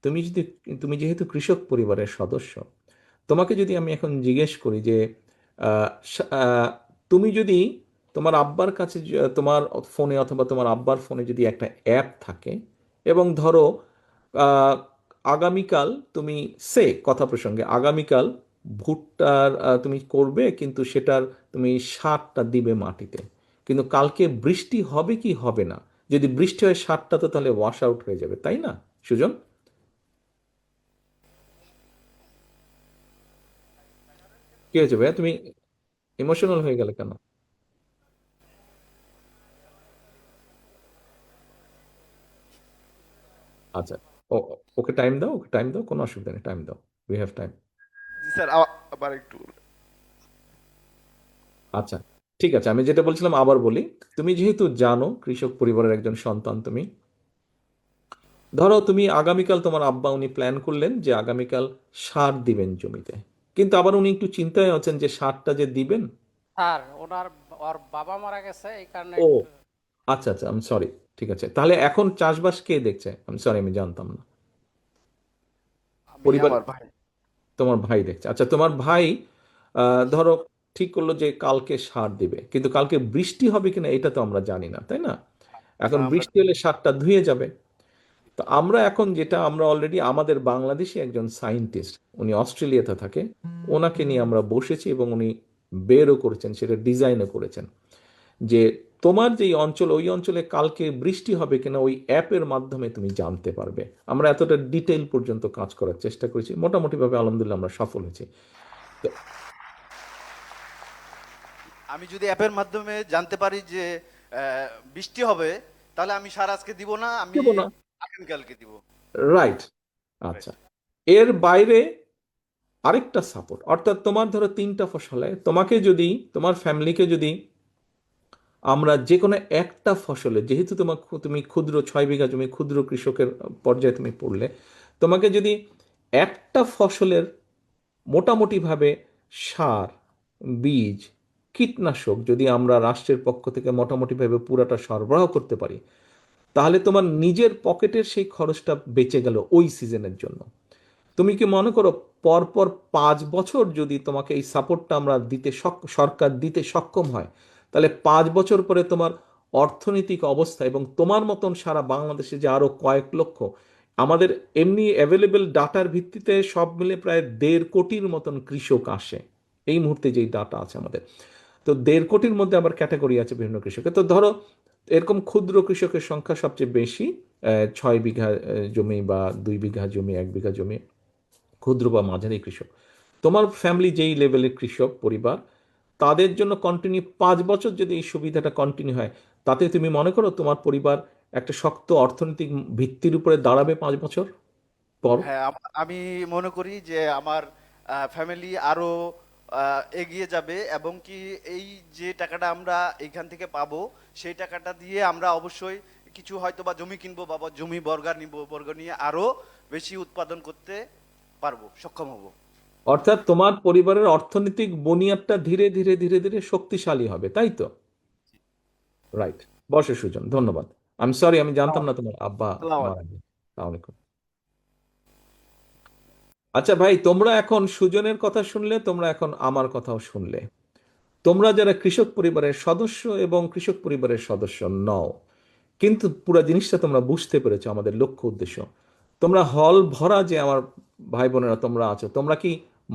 তুমি যদি, তুমি যেহেতু কৃষক পরিবারের সদস্য, তোমাকে যদি আমি এখন জিজ্ঞেস করি যে আহ, তুমি যদি তোমার আব্বার কাছে তোমার ফোনে অথবা তোমার আব্বার ফোনে যদি একটা অ্যাপ থাকে, এবং ধরো আহ, আগামীকাল তুমি, কথা প্রসঙ্গে আগামীকাল ভুট্টার তুমি করবে, কিন্তু সেটার তুমি সারটা দিবে মাটিতে, কিন্তু কালকে বৃষ্টি হবে কি হবে না, যদি বৃষ্টি হয় সারটা তো তাহলে ওয়াশ আউট হয়ে যাবে, তাই না সুজন? কি হয়েছে ভাইয়া, তুমি ইমোশনাল হয়ে গেলে কেন? আচ্ছা, ও, ওকে টাইম দাও, ওকে টাইম দাও, কোনো অসুবিধা নেই, টাইম দাও, we have time. G sir, আবার একটু আচ্ছা, ঠিক আছে, আমি যেটা বলছিলাম আবার বলি। তুমি যেহেতু জানো কৃষক পরিবারের একজন সন্তান তুমি, ধরো তুমি আগামীকাল তোমার আব্বা উনি প্ল্যান করলেন যে আগামীকাল সার দিবেন জমিতে, কিন্তু আবার উনি একটু চিন্তায় আছেন যে সারটা যে দিবেন। স্যার ওর বাবা মারা গেছে এই কারণে ও, একটু। আচ্ছা আচ্ছা, আমি সরি। ঠিক আছে, তাহলে এখন চাষবাস কে দেখছে? আমি সরি, আমি জানতাম না। আমি পরিবার, আমার ভাই। তোমার ভাই দেখছে, আচ্ছা তোমার ভাই ধরো ঠিক করলো যে কালকে সার দিবে, কিন্তু কালকে বৃষ্টি হবে কিনা এটা তো আমরা জানি না, তাই না? এখন না, আমরা বৃষ্টি হলে সারটা ধুয়ে যাবে। তো আমরা এখন যেটা, আমরা অলরেডি আমাদের বাংলাদেশি একজন সায়েন্টিস্ট, উনি অস্ট্রেলিয়াতে থাকে, ওনাকে নিয়ে আমরা বসেছি এবং উনি বেরও করেছেন, সেটা ডিজাইনও করেছেন যে তোমার যেই অঞ্চল, ওই অঞ্চলে কালকে বৃষ্টি হবে কিনা ওই অ্যাপের মাধ্যমে তুমি জানতে পারবে। আমরা এতটা ডিটেইল পর্যন্ত কাজ করার চেষ্টা করেছি, মোটামুটিভাবে আলহামদুলিল্লাহ আমরা সফল হয়েছি। তো আমি যদি অ্যাপের মাধ্যমে জানতে পারি যে বৃষ্টি হবে, তাহলে আমি সার আজকে দিব না, আমি দেবো না, আগামীকালকে দিব। রাইট। Right. আচ্ছা, এর বাইরে আরেকটা সাপোর্ট, অর্থাৎ তোমার ধরো 3টা ফসলে তোমাকে যদি, তোমার ফ্যামিলিকে যদি আমরা যে কোনো একটা ফসলে, যেহেতু তোমার তুমি ক্ষুদ্র 6 বিঘা জমি, ক্ষুদ্র কৃষকের পর্যায়ে তুমি পড়লে, তোমাকে যদি একটা ফসলের মোটামুটিভাবে সার, বীজ, কীটনাশক যদি আমরা রাষ্ট্রের পক্ষ থেকে মোটামুটিভাবে পুরাটা সরবরাহ করতে পারি, তাহলে তোমার নিজের পকেটের সেই খরচটা বেঁচে গেল ওই সিজনের জন্য। তুমি কি মনে করো পরপর 5 বছর যদি তোমাকে এই সাপোর্টটা আমরা দিতে, সরকার দিতে সক্ষম হয়, তাহলে 5 বছর পরে তোমার অর্থনৈতিক অবস্থা, এবং তোমার মতন সারা বাংলাদেশে যে আরো কয়েক লক্ষ, আমাদের এমনি অ্যাভেলেবেল ডাটার ভিত্তিতে সব মিলে প্রায় 1.5 কোটির মতন কৃষক আসে এই মুহূর্তে, যেই ডাটা আছে আমাদের। তো 1.5 কোটির মধ্যে আবার ক্যাটাগরি আছে বিভিন্ন কৃষকের। তো ধরো এরকম ক্ষুদ্র কৃষকের সংখ্যা সবচেয়ে বেশি, 6 বিঘা জমি বা 2 বিঘা জমি, 1 বিঘা জমি, ক্ষুদ্র বা মাঝারি কৃষক। তোমার ফ্যামিলি যেই লেভেলের কৃষক পরিবার, তাদের জন্য কন্টিনিউ 5 বছর যদি এই সুবিধাটা কন্টিনিউ হয়, তাতে তুমি মনে করো তোমার পরিবার একটা শক্ত অর্থনৈতিক ভিত্তির উপরে দাঁড়াবে 5 বছর পর। হ্যাঁ, আমি মনে করি যে আমার ফ্যামিলি আরো এগিয়ে যাবে, এবং কি এই যে টাকাটা আমরা এইখান থেকে পাবো, সেই টাকাটা দিয়ে আমরা অবশ্যই কিছু হয়তো বা জমি কিনবো, বা জমি বর্গা নিব, বর্গা নিয়ে আরো বেশি উৎপাদন করতে পারবো, সক্ষম হব। অর্থাৎ তোমার পরিবারের অর্থনৈতিক বুনিয়াদটা ধীরে ধীরে ধীরে ধীরে শক্তিশালী হবে, তাই তো? রাইট। বসে সুজন, ধন্যবাদ। আমি সরি, আমি জানতাম না তোমার আব্বা আসসালামু মারা আলাইকুম। গেছে। আসসালামু আলাইকুম। আচ্ছা ভাই, তোমরা এখন সুজনের কথা শুনলে, তোমরা এখন আমার কথাও শুনলে। তোমরা যারা কৃষক পরিবারের সদস্য এবং কৃষক পরিবারের সদস্য নও, কিন্তু পুরো জিনিসটা তোমরা বুঝতে পেরেছো, আমাদের লক্ষ্য উদ্দেশ্য। তোমরা হল ভরা যে আমার ভাই বোনেরা তোমরা আছো, তোমরা কি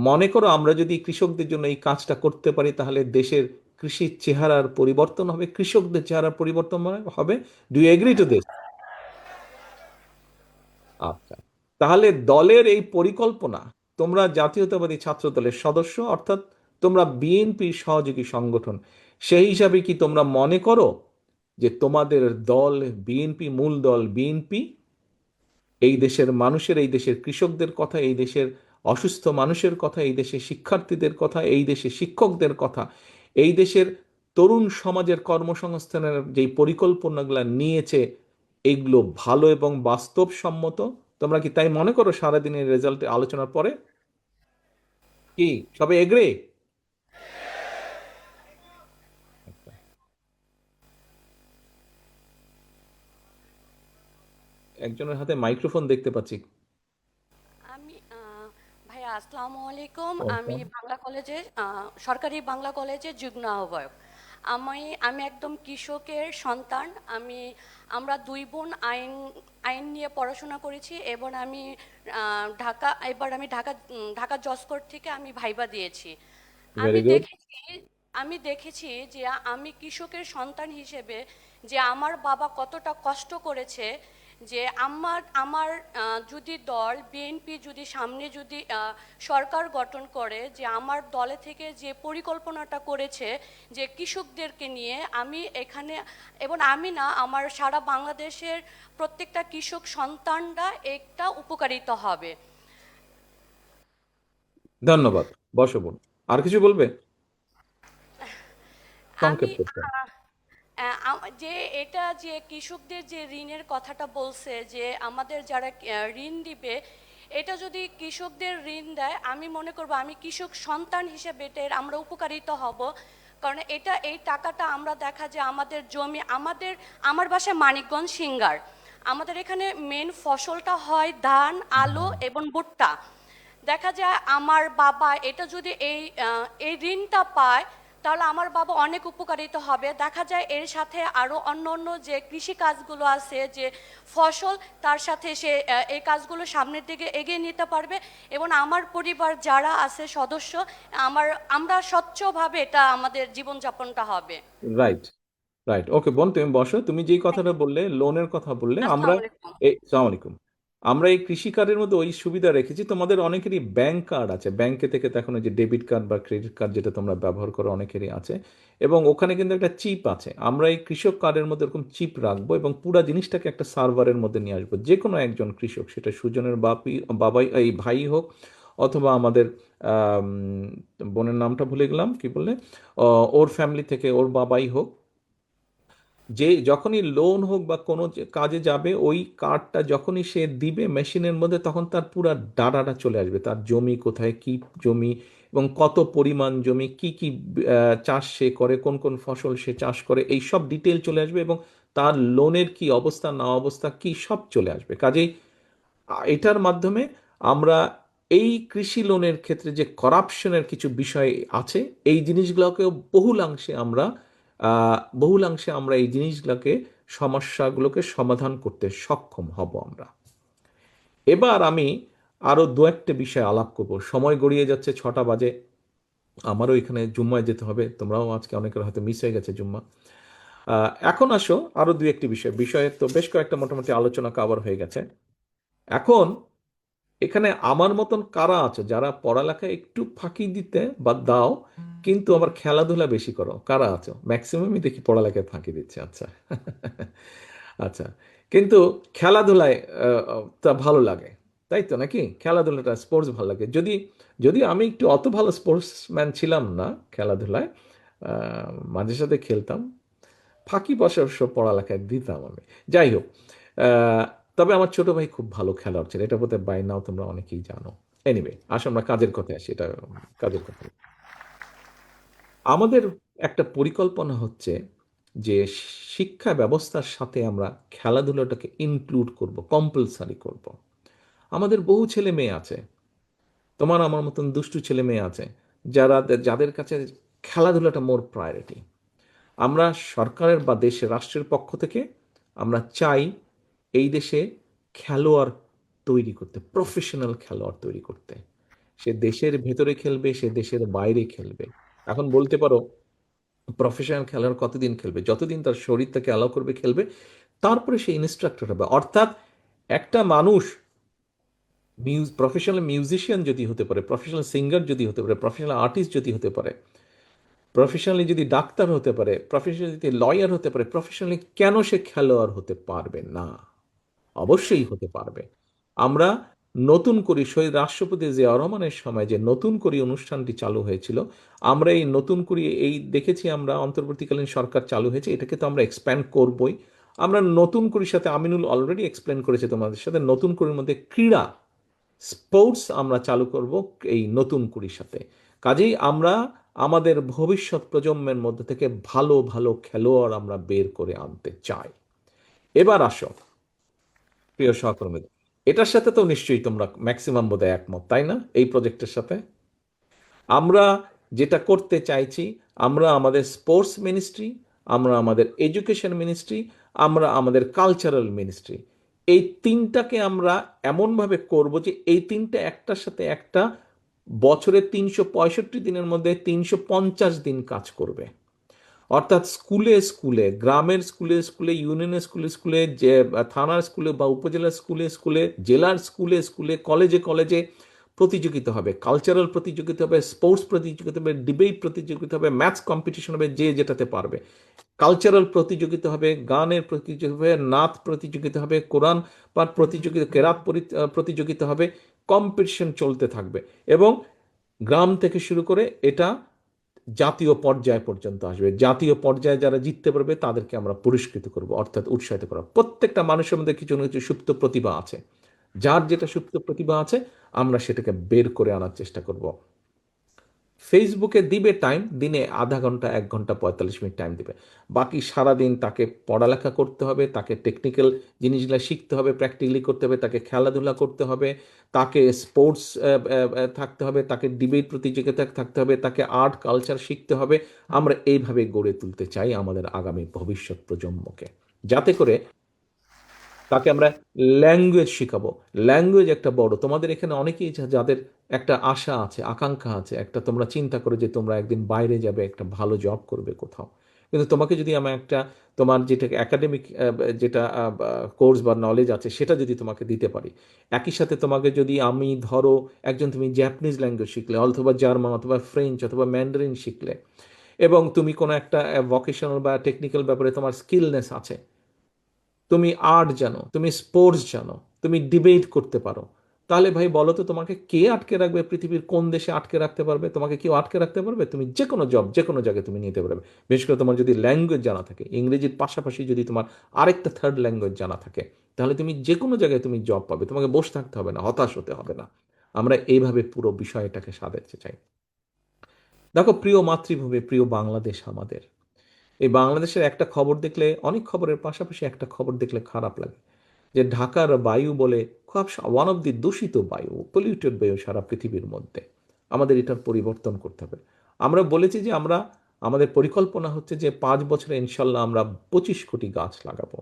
মনে করো আমরা যদি কৃষকদের জন্য এই কাজটা করতে পারি তাহলে দেশের কৃষির চেহারার পরিবর্তন হবে, কৃষকদের চেহারার পরিবর্তন হবে? Do you agree to this? আচ্ছা, তাহলে দলের এই পরিকল্পনা, তোমরা জাতীয়তাবাদী ছাত্র দলের সদস্য, অর্থাৎ তোমরা বিএনপির সহযোগী সংগঠন, সেই হিসাবে কি তোমরা মনে করো যে তোমাদের দল বিএনপি, মূল দল বিএনপি এই দেশের মানুষের, এই দেশের কৃষকদের কথা, এই দেশের অসুস্থ মানুষের কথা, এই দেশের শিক্ষার্থীদের কথা, এই দেশের শিক্ষকদের কথা, এই দেশের তরুণ সমাজের কর্মসংস্থানের যেই পরিকল্পনাগুলো নিয়েছে, এইগুলো ভালো এবং বাস্তবসম্মত? তোমরা কি তাই মনে করো সারাদিনের রেজাল্ট আলোচনার পরে? কি সবাই এগ্রি? একজনের হাতে মাইক্রোফোন দেখতে পাচ্ছি। আমি ভাইয়া আসসালামু আলাইকুম। আমি বাংলা কলেজে সরকারি বাংলা কলেজে যুগ্ম আহ্বায়ক। আমি আমি একদম কৃষকের সন্তান। আমরা দুই বোন আইন আইন নিয়ে পড়াশোনা করেছি এবং আমি ঢাকা জজ কোর্ট থেকে আমি ভাইবা দিয়েছি। আমি ভেরি গুড। দেখেছি আমি দেখেছি যে আমি কৃষকের সন্তান হিসেবে যে আমার বাবা কতটা কষ্ট করেছে, যে আমার আমার যদি দল বিএনপি যদি সামনে যদি সরকার গঠন করে, যে আমার দলে থেকে যে পরিকল্পনাটা করেছে যে কৃষকদেরকে নিয়ে, আমি এখানে এবং আমি না, আমার সারা বাংলাদেশের প্রত্যেকটা কৃষক সন্তানরা একটা উপকারিত হবে। ধন্যবাদ। বসো বোন, আর কিছু বলবে আমি সংক্ষেপ করতে? যে এটা যে কৃষকদের যে ঋণের কথাটা বলছে, যে আমাদের যারা ঋণ দিবে, এটা যদি কৃষকদের ঋণ দেয়, আমি মনে করব আমি কৃষক সন্তান হিসেবে এটার আমরা উপকারিত হব। কারণ এই টাকাটা আমরা দেখা যায় আমাদের জমি, আমার বাসায় মানিকগঞ্জ সিঙ্গার, আমাদের এখানে মেন ফসলটা হয় ধান, আলু এবং ভুট্টা। দেখা যায় আমার বাবা এটা যদি এই ঋণটা পায়, তাহলে আমার বাবা অনেক উপকারিত হবে। দেখা যায় এর সাথে আরও অন্য অন্য যে কৃষি কাজগুলো আছে, যে ফসল, তার সাথে সে এই কাজগুলো সামনের দিকে এগিয়ে নিতে পারবে। এবং আমার পরিবার যারা আছে সদস্য, আমরা স্বচ্ছভাবে এটা আমাদের জীবনযাপনটা হবে। Right, right. ওকে বোন, তুমি বসো। তুমি যেই কথাটা বললে, লোনের কথা বললে, আমরা আসসালামু আলাইকুম। এই সালাম আলাইকুম, আমরা এই কৃষি কার্ডের মধ্যে ওই সুবিধা রেখেছি। তোমাদের অনেকেরই ব্যাংক কার্ড আছে, ব্যাংকে থেকে তো এখন ওই যে ডেবিট কার্ড বা ক্রেডিট কার্ড যেটা তোমরা ব্যবহার করো অনেকেরই আছে, এবং ওখানে কিন্তু একটা চিপ আছে। আমরা এই কৃষক কার্ডের মধ্যে এরকম চিপ রাখবো এবং পুরো জিনিসটাকে একটা সার্ভারের মধ্যে নিয়ে আসবো। যে কোনো একজন কৃষক, সেটা সুজনের বাবাই, এই ভাই হোক, অথবা আমাদের আম, বোনের নামটা ভুলে গেলাম, কি বললে, ওর ফ্যামিলি থেকে ওর বাবাই হোক, যে যখনই লোন হোক বা কোনো কাজে যাবে, ওই কার্ডটা যখনই সে দিবে মেশিনের মধ্যে, তখন তার পুরো ডাটাটা চলে আসবে। তার জমি কোথায়, কি জমি, এবং কত পরিমাণ জমি, কি কি চাষ সে করে, কোন কোন ফসল সে চাষ করে, এই সব ডিটেল চলে আসবে, এবং তার লোনের কি অবস্থা না অবস্থা কি সব চলে আসবে। কাজেই এটার মাধ্যমে আমরা এই কৃষি লোনের ক্ষেত্রে যে করাপশনের কিছু বিষয় আছে, এই জিনিসগুলোকেও বহুলাংশে আমরা এই জিনিসগুলোকে, সমস্যাগুলোকে সমাধান করতে সক্ষম হব আমরা। এবার আমি আরো দু একটা বিষয় আলাপ করব। সময় গড়িয়ে যাচ্ছে, 6টা বাজে, আমারও এখানে জুম্মায় যেতে হবে। তোমরাও আজকে অনেকের হয়তো মিস হয়ে গেছে জুম্মা। এখন আসো আরো দু একটি বিষয়ে তো বেশ কয়েকটা মোটামুটি আলোচনা কভার হয়ে গেছে। এখন এখানে আমার মতন কারা আছো যারা পড়ালেখা একটু ফাঁকি দিতে বা দাও, কিন্তু আবার খেলাধুলা বেশি করো? কারা আছো? ম্যাক্সিমামই দেখি পড়ালেখায় ফাঁকি দিচ্ছে। আচ্ছা। আচ্ছা, কিন্তু খেলাধুলায় তা ভালো লাগে, তাই তো নাকি? খেলাধুলাটা, স্পোর্টস ভালো লাগে। যদি যদি আমি একটু অত ভালো স্পোর্টসম্যান ছিলাম না খেলাধুলায়, মাঝে সাথে খেলতাম, ফাঁকি বছর পড়ালেখায় দিতাম আমি। যাই হোক, আহ, তবে আমার ছোট ভাই খুব ভালো খেলোয়াড় ছিল, এটা বোধহয় বাই নাও তোমরা অনেকেই জানো। এনিওয়ে, আসো আমরা কাজের কথায় আসি। এটা কাজের কথা। আমাদের একটা পরিকল্পনা হচ্ছে যে শিক্ষা ব্যবস্থার সাথে আমরা খেলাধুলাটাকে ইনক্লুড করব, কম্পালসারি করব। আমাদের বহু ছেলে মেয়ে আছে তোমার আমার মতন দুষ্টু ছেলে মেয়ে আছে যারা যাদের কাছে খেলাধুলাটা মোর প্রায়োরিটি। আমরা সরকারের বা দেশের রাষ্ট্রের পক্ষ থেকে আমরা চাই এই দেশে খেলোয়াড় তৈরি করতে, প্রফেশনাল খেলোয়াড় তৈরি করতে। সে দেশের ভেতরে খেলবে, সে দেশের বাইরে খেলবে। এখন বলতে পারো প্রফেশনাল খেলোয়াড় কতদিন খেলবে? যতদিন তার শরীর তাকে অ্যালাউ করবে খেলবে, তারপরে সে ইনস্ট্রাক্টর হবে। অর্থাৎ একটা মানুষ প্রফেশনাল মিউজিশিয়ান যদি হতে পারে, প্রফেশনাল সিঙ্গার যদি হতে পারে, প্রফেশনাল আর্টিস্ট যদি হতে পারে, প্রফেশনালি যদি ডাক্তার হতে পারে, প্রফেশনালি যদি লয়ার হতে পারে, প্রফেশনালি কেন সে খেলোয়াড় হতে পারবে না? অবশ্যই হতে পারবে। আমরা নতুন করি শহীদ রাষ্ট্রপতি জিয়াউর রহমানের সময় যে নতুন করি অনুষ্ঠানটি চালু হয়েছিল, আমরা এই নতুন করি এই দেখেছি, আমরা অন্তর্বর্তীকালীন সরকার চালু হয়েছে, এটাকে তো আমরা এক্সপ্যান্ড করবই। আমরা নতুন করির সাথে, আমিনুল অলরেডি এক্সপ্লেন করেছে তোমাদের সাথে, নতুন করির মধ্যে ক্রীড়া, স্পোর্টস আমরা চালু করব এই নতুন কুড়ির সাথে। কাজেই আমরা আমাদের ভবিষ্যৎ প্রজন্মের মধ্যে থেকে ভালো ভালো খেলোয়াড় আমরা বের করে আনতে চাই। এবার আসো প্রিয় সহকর্মীদের, এটার সাথে তো নিশ্চয়ই তোমরা ম্যাক্সিমাম বোধহয় একমত, তাই না? এই প্রজেক্টের সাথে আমরা যেটা করতে চাইছি, আমরা আমাদের স্পোর্টস মিনিস্ট্রি, আমরা আমাদের এডুকেশন মিনিস্ট্রি, আমরা আমাদের কালচারাল মিনিস্ট্রি, এই তিনটাকে আমরা এমনভাবে করব যে এই তিনটা একটার সাথে একটা বছরে 365 দিনের মধ্যে 350 দিন কাজ করবে। অর্থাৎ স্কুলে স্কুলে, গ্রামের স্কুলে স্কুলে, ইউনিয়নের স্কুলে স্কুলে, যে থানার স্কুলে বা উপজেলার স্কুলে স্কুলে, জেলার স্কুলে স্কুলে, কলেজে কলেজে প্রতিযোগিতা হবে, কালচারাল প্রতিযোগিতা হবে, স্পোর্টস প্রতিযোগিতা হবে, ডিবেট প্রতিযোগিতা হবে, ম্যাথস কম্পিটিশন হবে, যে যেটাতে পারবে, কালচারাল প্রতিযোগিতা হবে, গানের প্রতিযোগিতা হবে, নাচ প্রতিযোগিতা হবে, কোরআন পাঠ প্রতিযোগিতা, কেরাত প্রতিযোগিতা হবে, কম্পিটিশন চলতে থাকবে। এবং গ্রাম থেকে শুরু করে এটা জাতীয় পর্যায় পর্যন্ত আসবে। জাতীয় পর্যায়ে যারা জিততে পারবে তাদেরকে আমরা পুরস্কৃত করব, অর্থাৎ উৎসাহিত করব। প্রত্যেকটা মানুষের মধ্যে কিছু না কিছু সুপ্ত প্রতিভা আছে, যার যেটা সুপ্ত প্রতিভা আছে আমরা সেটাকে বের করে আনার চেষ্টা করব। ফেসবুকে দিবে টাইম, দিনে আধা ঘন্টা 1 ঘন্টা 45 মিনিট টাইম দিবে, বাকি সারাদিন তাকে পড়ালেখা করতে হবে, তাকে টেকনিক্যাল জিনিসগুলো শিখতে হবে, প্র্যাকটিক্যালি করতে হবে, তাকে খেলাধুলা করতে হবে, তাকে স্পোর্টস থাকতে হবে, তাকে ডিবেট প্রতিযোগিতা থাকতে হবে, তাকে আর্ট কালচার শিখতে হবে। আমরা এইভাবে গড়ে তুলতে চাই আমাদের আগামী ভবিষ্যৎ প্রজন্মকে, যাতে করে তাকে আমরা ল্যাঙ্গুয়েজ শিখাবো। ল্যাঙ্গুয়েজ একটা বড়, তোমাদের এখানে অনেকেই যাদের একটা আশা আছে, আকাঙ্ক্ষা আছে, একটা তোমরা চিন্তা করো যে তোমরা একদিন বাইরে যাবে, একটা ভালো জব করবে কোথাও, কিন্তু তোমাকে যদি আমার একটা, তোমার যেটা একাডেমিক যেটা কোর্স বা নলেজ আছে সেটা যদি তোমাকে দিতে পারি, একই সাথে তোমাকে যদি আমি ধরো একজন, তুমি জাপানিজ ল্যাঙ্গুয়েজ শিখলে, অথবা জার্মান, অথবা ফ্রেঞ্চ, অথবা ম্যান্ডারিন শিখলে, এবং তুমি কোনো একটা ভোকেশনাল বা টেকনিক্যাল ব্যাপারে তোমার স্কিলনেস আছে, তুমি আর্ট জানো, তুমি স্পোর্টস জানো, তুমি ডিবেট করতে পারো, তাহলে ভাই বলো তো তোমাকে কে আটকে রাখবে? পৃথিবীর কোন দেশে আটকে রাখতে পারবে? তোমাকে কেউ আটকে রাখতে পারবে? তুমি যে কোনো জব যে কোনো জায়গায় তুমি নিতে পারবে। বিশেষ করে তোমার যদি ল্যাঙ্গুয়েজ জানা থাকে, ইংরেজির পাশাপাশি যদি তোমার আরেকটা থার্ড ল্যাঙ্গুয়েজ জানা থাকে, তাহলে তুমি যে কোনো জায়গায় তুমি জব পাবে, তোমাকে বসে থাকতে হবে না, হতাশ হতে হবে না। আমরা এইভাবে পুরো বিষয়টাকে সাজাতে চাই। দেখো প্রিয় মাতৃভূমি, প্রিয় বাংলাদেশ আমাদের, এই বাংলাদেশের একটা খবর দেখলে, অনেক খবরের পাশাপাশি একটা খবর দেখলে খারাপ লাগে, যে ঢাকার বায়ু বলে খুব ওয়ান অফ দি দূষিত বায়ু, পলিউটেড বায়ু সারা পৃথিবীর মধ্যে। আমাদের এটার পরিবর্তন করতে হবে। আমরা বলেছি যে আমরা, আমাদের পরিকল্পনা হচ্ছে যে 5 বছরে ইনশাল্লাহ আমরা 25 কোটি গাছ লাগাবো,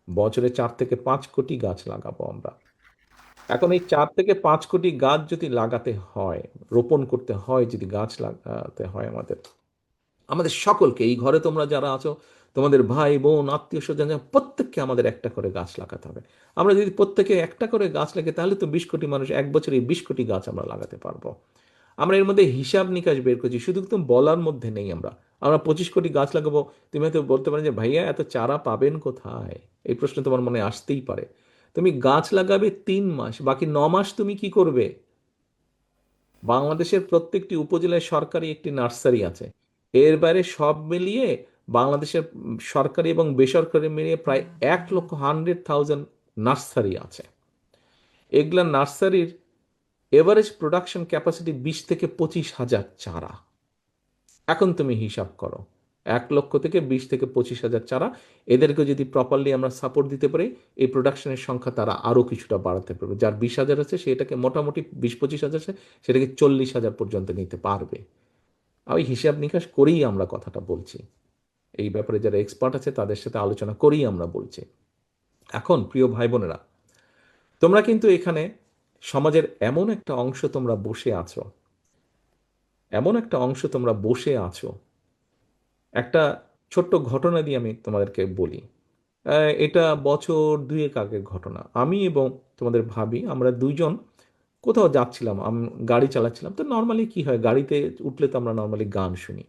বছরে 4 থেকে 5 কোটি গাছ লাগাবো আমরা। এখন এই 4 থেকে 5 কোটি গাছ যদি লাগাতে হয়, রোপণ করতে হয়, যদি গাছ লাগাতে হয়, আমাদের আমাদের সকলকে, এই ঘরে তোমরা যারা আছো, তোমাদের ভাই বোন আত্মীয় স্বজন, প্রত্যেককে আমাদের একটা করে গাছ লাগাতে হবে। আমরা যদি প্রত্যেকে একটা করে গাছ লাগে, তাহলে তো 20 কোটি মানুষ, এক বছরে 20 কোটি গাছ আমরা লাগাতে পারবো। আমরা এর মধ্যে হিসাব নিকাশ বের করছি, শুধু তো বলার মধ্যে নেই। আমরা আমরা 25 কোটি গাছ লাগাবো। তুমি হয়তো বলতে পারো যে ভাইয়া এত চারা পাবেন কোথায়? এই প্রশ্ন তোমার মনে আসতেই পারে। তুমি গাছ লাগাবে 3 মাস, বাকি 9 মাস তুমি কি করবে? বাংলাদেশের প্রত্যেকটি উপজেলায় সরকারি একটি নার্সারি আছে। এর বাইরে সব মিলিয়ে বাংলাদেশের সরকারি এবং বেসরকারি মিলিয়ে প্রায় 1,100,000 নার্সারি আছে। এগুলা নার্সারির এভারেজ প্রোডাকশন ক্যাপাসিটি 20 থেকে 25 হাজার চারা। এখন তুমি হিসাব করো, 1 লক্ষ থেকে 20 থেকে 25 হাজার চারা। এদেরকে যদি প্রপারলি আমরা সাপোর্ট দিতে পারি, এই প্রোডাকশনের সংখ্যা তারা আরও কিছুটা বাড়াতে পারবে। যার 20 হাজার আছে সেটাকে মোটামুটি 20-25 হাজার আছে, সেটাকে 40 হাজার পর্যন্ত নিতে পারবে। ওই হিসাব নিকাশ করেই আমরা কথাটা বলছি, এই ব্যাপারে যারা এক্সপার্ট আছে তাদের সাথে আলোচনা করেই আমরা বলছি। এখন প্রিয় ভাই বোনেরা, তোমরা কিন্তু এখানে সমাজের এমন একটা অংশ তোমরা বসে আছো, এমন একটা অংশ তোমরা বসে আছো। একটা ছোট্ট ঘটনা দিয়ে আমি তোমাদেরকে বলি। এটা বছর 2 আগের ঘটনা। আমি এবং তোমাদের ভাবি, আমরা দুইজন কোথাও যাচ্ছিলাম, গাড়ি চালাচ্ছিলাম। তো নর্মালি কি হয়, গাড়িতে উঠলে তো আমরা নর্মালি গান শুনি।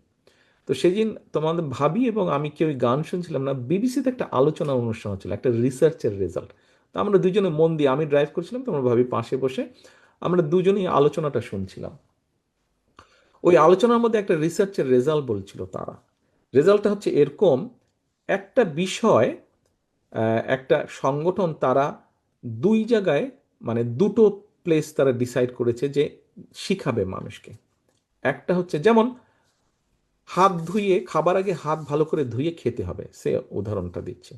তো সেদিন তোমাদের ভাবি এবং আমি কেউ গান শুনছিলাম না, বিবিসিতে একটা আলোচনা অনুষ্ঠান হচ্ছিল, একটা রিসার্চের রেজাল্ট। তো আমরা দুজনে মন দিয়ে, আমি ড্রাইভ করছিলাম, তোমার ভাবি পাশে বসে, আমরা দুজনেই আলোচনাটা শুনছিলাম। ওই আলোচনার মধ্যে একটা রিসার্চের রেজাল্ট বলছিল তারা। রেজাল্টটা হচ্ছে এরকম, একটা বিষয়, একটা সংগঠন তারা 2 জায়গায়, মানে 2টো প্লেস তারা ডিসাইড করেছে যে শিখাবে মানুষকে। একটা হচ্ছে যেমন হাত ধুয়ে, খাবার আগে হাত ভালো করে ধুয়ে খেতে হবে, সে উদাহরণটা দিচ্ছে।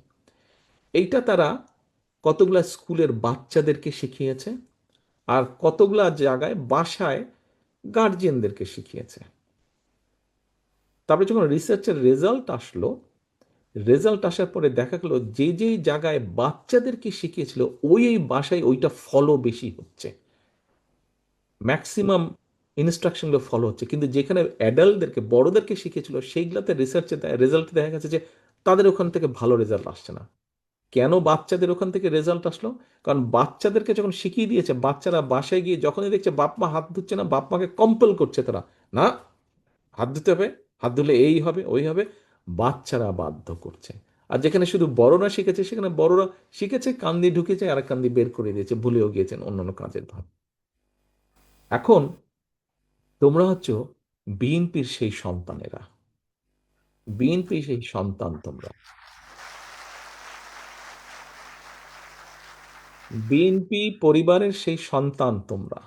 এইটা তারা কতগুলা স্কুলের বাচ্চাদেরকে শিখিয়েছে, আর কতগুলা জায়গায় বাসায় গার্জিয়ানদেরকে শিখিয়েছে। তারপরে যখন রিসার্চের রেজাল্ট আসলো, রেজাল্ট আসার পরে দেখা গেল যে যে জায়গায় বাচ্চাদেরকে শিখিয়েছিল ওই বাসায় ওইটা ফলো বেশি হচ্ছে, ম্যাক্সিমাম ইনস্ট্রাকশনগুলো ফলো হচ্ছে। কিন্তু যেখানে অ্যাডাল্টদেরকে, বড়দেরকে শিখিয়েছিল, সেইগুলোতে রিসার্চে রেজাল্টে দেখা গেছে যে তাদের ওখান থেকে ভালো রেজাল্ট আসছে না। কেন বাচ্চাদের ওখান থেকে রেজাল্ট আসলো? কারণ বাচ্চাদেরকে যখন শিখিয়ে দিয়েছে, বাচ্চারা বাসায় গিয়ে যখনই দেখছে বাপ মা হাত ধুচ্ছে না, বাপ মাকে কম্পেল করছে তারা, না হাত ধুতে হবে, হাত ধুলে এই হবে ওই হবে, বাচ্চারা বাধ্য করছে। আর যেখানে শুধু বড়রা শিখেছে, সেখানে বড়রা শিখেছে, কান দিয়ে ঢুকেছে আর কান দিয়ে বের করে দিয়েছে, ভুলেও গিয়েছেন অন্যান্য কাজের ভাব। এখন তোমরা হচ্ছ বিএনপির সেই সন্তানেরা, বিএনপির সেই সন্তান তোমরা, বিএনপি পরিবারের সেই সন্তান তোমরা।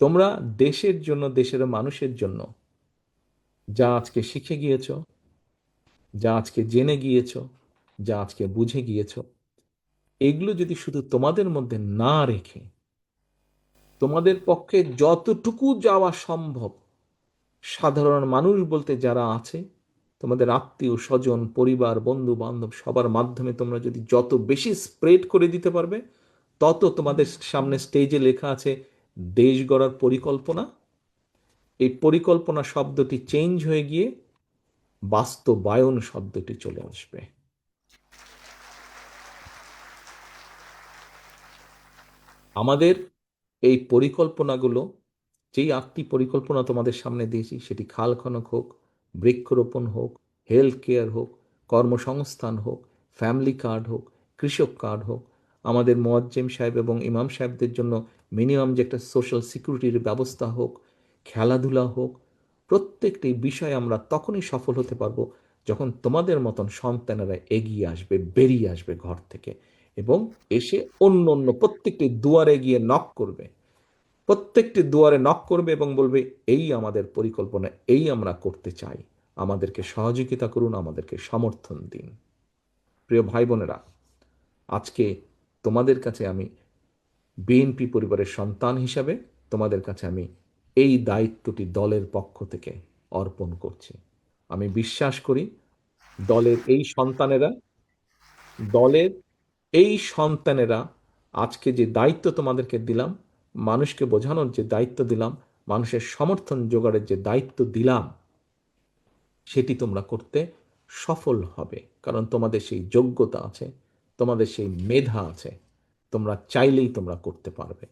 তোমরা দেশের জন্য, দেশের মানুষের জন্য যা আজকে শিখে গিয়েছ, যা আজকে জেনে গিয়েছ, যা আজকে বুঝে গিয়েছ, এগুলো যদি শুধু তোমাদের মধ্যে না রেখে, তোমাদের পক্ষে যতটুকু যাওয়া সম্ভব, সাধারণ মানুষ বলতে যারা আছে, তোমাদের আত্মীয় স্বজন, পরিবার, বন্ধু বান্ধব, সবার মাধ্যমে তোমরা যদি যত বেশি স্প্রেড করে দিতে পারবে, তত তোমাদের সামনে স্টেজে লেখা আছে দেশ গড়ার পরিকল্পনা। এই পরিকল্পনা শব্দটি চেঞ্জ হয়ে গিয়ে বাস্তবায়ন শব্দটি চলে আসবে। আমাদের এই পরিকল্পনাগুলো, যেই 8টি পরিকল্পনা তোমাদের সামনে দিয়েছি, সেটি খাল খনক হোক, বৃক্ষরোপণ হোক, হেলথ কেয়ার হোক, কর্মসংস্থান হোক, ফ্যামিলি কার্ড হোক, কৃষক কার্ড হোক, আমাদের মোয়াজ্জেম সাহেব এবং ইমাম সাহেবদের জন্য মিনিমাম যে একটা সোশ্যাল সিকিউরিটির ব্যবস্থা হোক, খেলাধুলা হোক, প্রত্যেকটি বিষয়ে আমরা তখনই সফল হতে পারবো যখন তোমাদের মতন সন্তানেরা এগিয়ে আসবে, বেরিয়ে আসবে ঘর থেকে, এবং এসে অন্য অন্য প্রত্যেকটি দুয়ারে গিয়ে নক করবে, প্রত্যেকটি দুয়ারে নক করবে এবং বলবে এই আমাদের পরিকল্পনা, এই আমরা করতে চাই, আমাদেরকে সহযোগিতা করুন, আমাদেরকে সমর্থন দিন। প্রিয় ভাই বোনেরা, আজকে তোমাদের কাছে আমি বিএনপি পরিবারের সন্তান হিসাবে তোমাদের কাছে আমি এই দায়িত্বটি দলের পক্ষ থেকে অর্পণ করছি। আমি বিশ্বাস করি দলের এই সন্তানেরা, দলের এই সন্তানেরা আজকে যে দায়িত্ব তোমাদেরকে দিলাম, মানুষকে বোঝানোর যে দায়িত্ব দিলাম, মানুষের সমর্থন জোগাড়ের যে দায়িত্ব দিলাম, সেটি তোমরা করতে সফল হবে। কারণ তোমাদের সেই যোগ্যতা আছে, তোমাদের সেই মেধা আছে, তোমরা চাইলেই তোমরা করতে পারবে।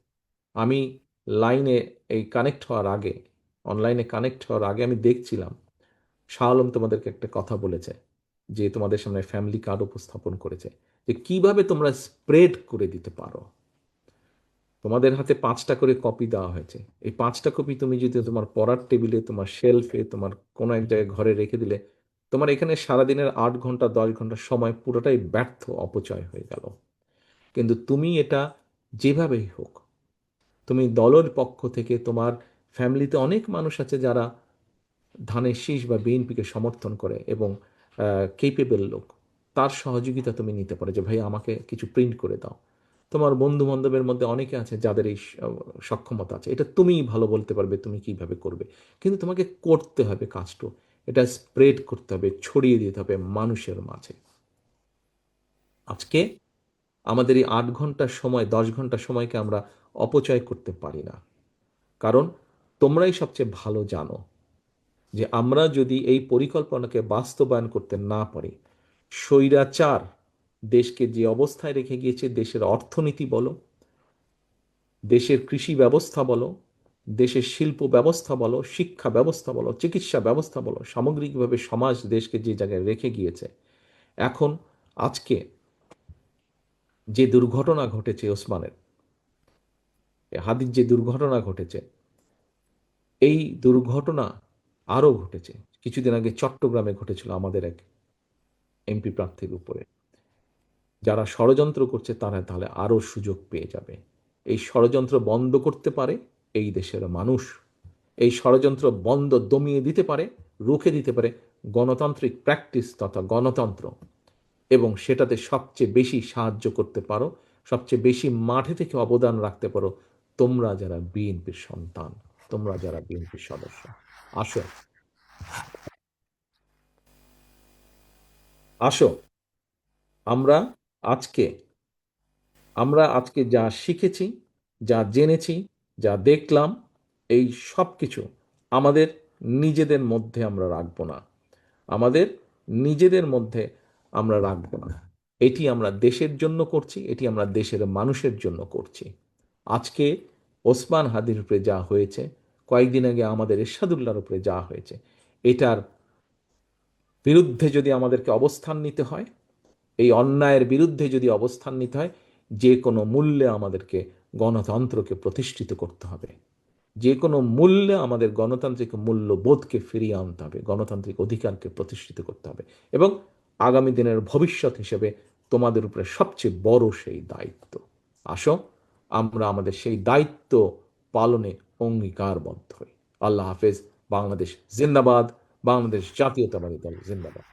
আমি লাইনে এই কানেক্ট হওয়ার আগে, অনলাইনে কানেক্ট হওয়ার আগে আমি দেখছিলাম শাহ আলম তোমাদেরকে একটা কথা বলেছে, যে তোমাদের সামনে ফ্যামিলি কার্ড উপস্থাপন করেছে, যে কিভাবে তোমরা স্প্রেড করে দিতে পারো। তোমাদের হাতে 5টা করে কপি দেওয়া হয়েছে। এই 5টা কপি তুমি যদি তোমার পড়ার টেবিলে, তোমার শেলফে, তোমার কোনো এক জায়গায় ঘরে রেখে দিলে, তোমার এখানে সারাদিনের 8 ঘন্টা 10 ঘন্টা সময় পুরোটাই ব্যর্থ, অপচয় হয়ে গেল। কিন্তু তুমি এটা যেভাবেই হোক, তুমি দলের পক্ষ থেকে, তোমার ফ্যামিলিতে অনেক মানুষ আছে যারা ধানের শীষ বা বিএনপিকে সমর্থন করে এবং কেপেবল লোক, তার সহযোগিতা তুমি নিতে পারো যে ভাই আমাকে কিছু প্রিন্ট করে দাও। তোমার বন্ধু বান্ধবের মধ্যে অনেকে আছে যাদের এই সক্ষমতা আছে, এটা তুমিই ভালো বলতে পারবে তুমি কিভাবে করবে, কিন্তু তোমাকে করতে হবে কাজটা, এটা স্প্রেড করতে হবে, ছড়িয়ে দিতে হবে মানুষের মাঝে। আজকে আমাদের এই 8 ঘন্টার সময়, 10 ঘন্টার সময়কে আমরা অপচয় করতে পারি না, কারণ তোমরাই সবচেয়ে ভালো জানো যে আমরা যদি এই পরিকল্পনাকে বাস্তবায়ন করতে না পারি, স্বৈরাচার দেশকে যে অবস্থায় রেখে গিয়েছে, দেশের অর্থনীতি বলো, দেশের কৃষি ব্যবস্থা বলো, দেশের শিল্প ব্যবস্থা বলো, শিক্ষা ব্যবস্থা বলো, চিকিৎসা ব্যবস্থা বলো, সামগ্রিকভাবে সমাজ দেশকে যে জায়গায় রেখে গিয়েছে, এখন আজকে যে দুর্ঘটনা ঘটেছে ওসমানের, হাদির যে দুর্ঘটনা ঘটেছে, এই দুর্ঘটনা আরও ঘটেছে। কিছুদিন আগে চট্টগ্রামে ঘটেছিল আমাদের এক এমপি প্রার্থীর উপরে। যারা ষড়যন্ত্র করছে তারা তাহলে আরও সুযোগ পেয়ে যাবে। এই ষড়যন্ত্র বন্ধ করতে পারে এই দেশের মানুষ, এই ষড়যন্ত্র বন্ধ দমিয়ে দিতে পারে, রুখে দিতে পারে গণতান্ত্রিক প্র্যাকটিস তথা গণতন্ত্র, এবং সেটাতে সবচেয়ে বেশি সাহায্য করতে পারো, সবচেয়ে বেশি মাঠে থেকে অবদান রাখতে পারো তোমরা যারা বিএনপির সন্তান, তোমরা যারা বিএনপির সদস্য। আসো আসো আমরা আজকে আমরা আজকে যা শিখেছি, যা জেনেছি, যা দেখলাম, এই সব কিছু আমাদের নিজেদের মধ্যে আমরা রাখবো না, আমাদের নিজেদের মধ্যে আমরা রাখবো না। এটি আমরা দেশের জন্য করছি, এটি আমরা দেশের মানুষের জন্য করছি। আজকে ওসমান হাদির উপরে যা হয়েছে, কয়েকদিন আগে আমাদের এরশাদুল্লাহর উপরে যা হয়েছে, এটার বিরুদ্ধে যদি আমাদেরকে অবস্থান নিতে হয়, এই অন্যায়ের বিরুদ্ধে যদি অবস্থান নিতে হয়, যে কোনো মূল্যে আমাদেরকে গণতন্ত্রকে প্রতিষ্ঠিত করতে হবে, যে কোনো মূল্যে আমাদের গণতান্ত্রিক মূল্যবোধকে ফিরিয়ে আনতে হবে, গণতান্ত্রিক অধিকারকে প্রতিষ্ঠিত করতে হবে, এবং আগামী দিনের ভবিষ্যৎ হিসেবে তোমাদের উপরে সবচেয়ে বড় সেই দায়িত্ব। আসো আমরা আমাদের সেই দায়িত্ব পালনে অঙ্গীকারবদ্ধ হই। আল্লাহ হাফেজ। বাংলাদেশ জিন্দাবাদ। বাংলাদেশ জাতীয়তাবাদী দল জিন্দাবাদ।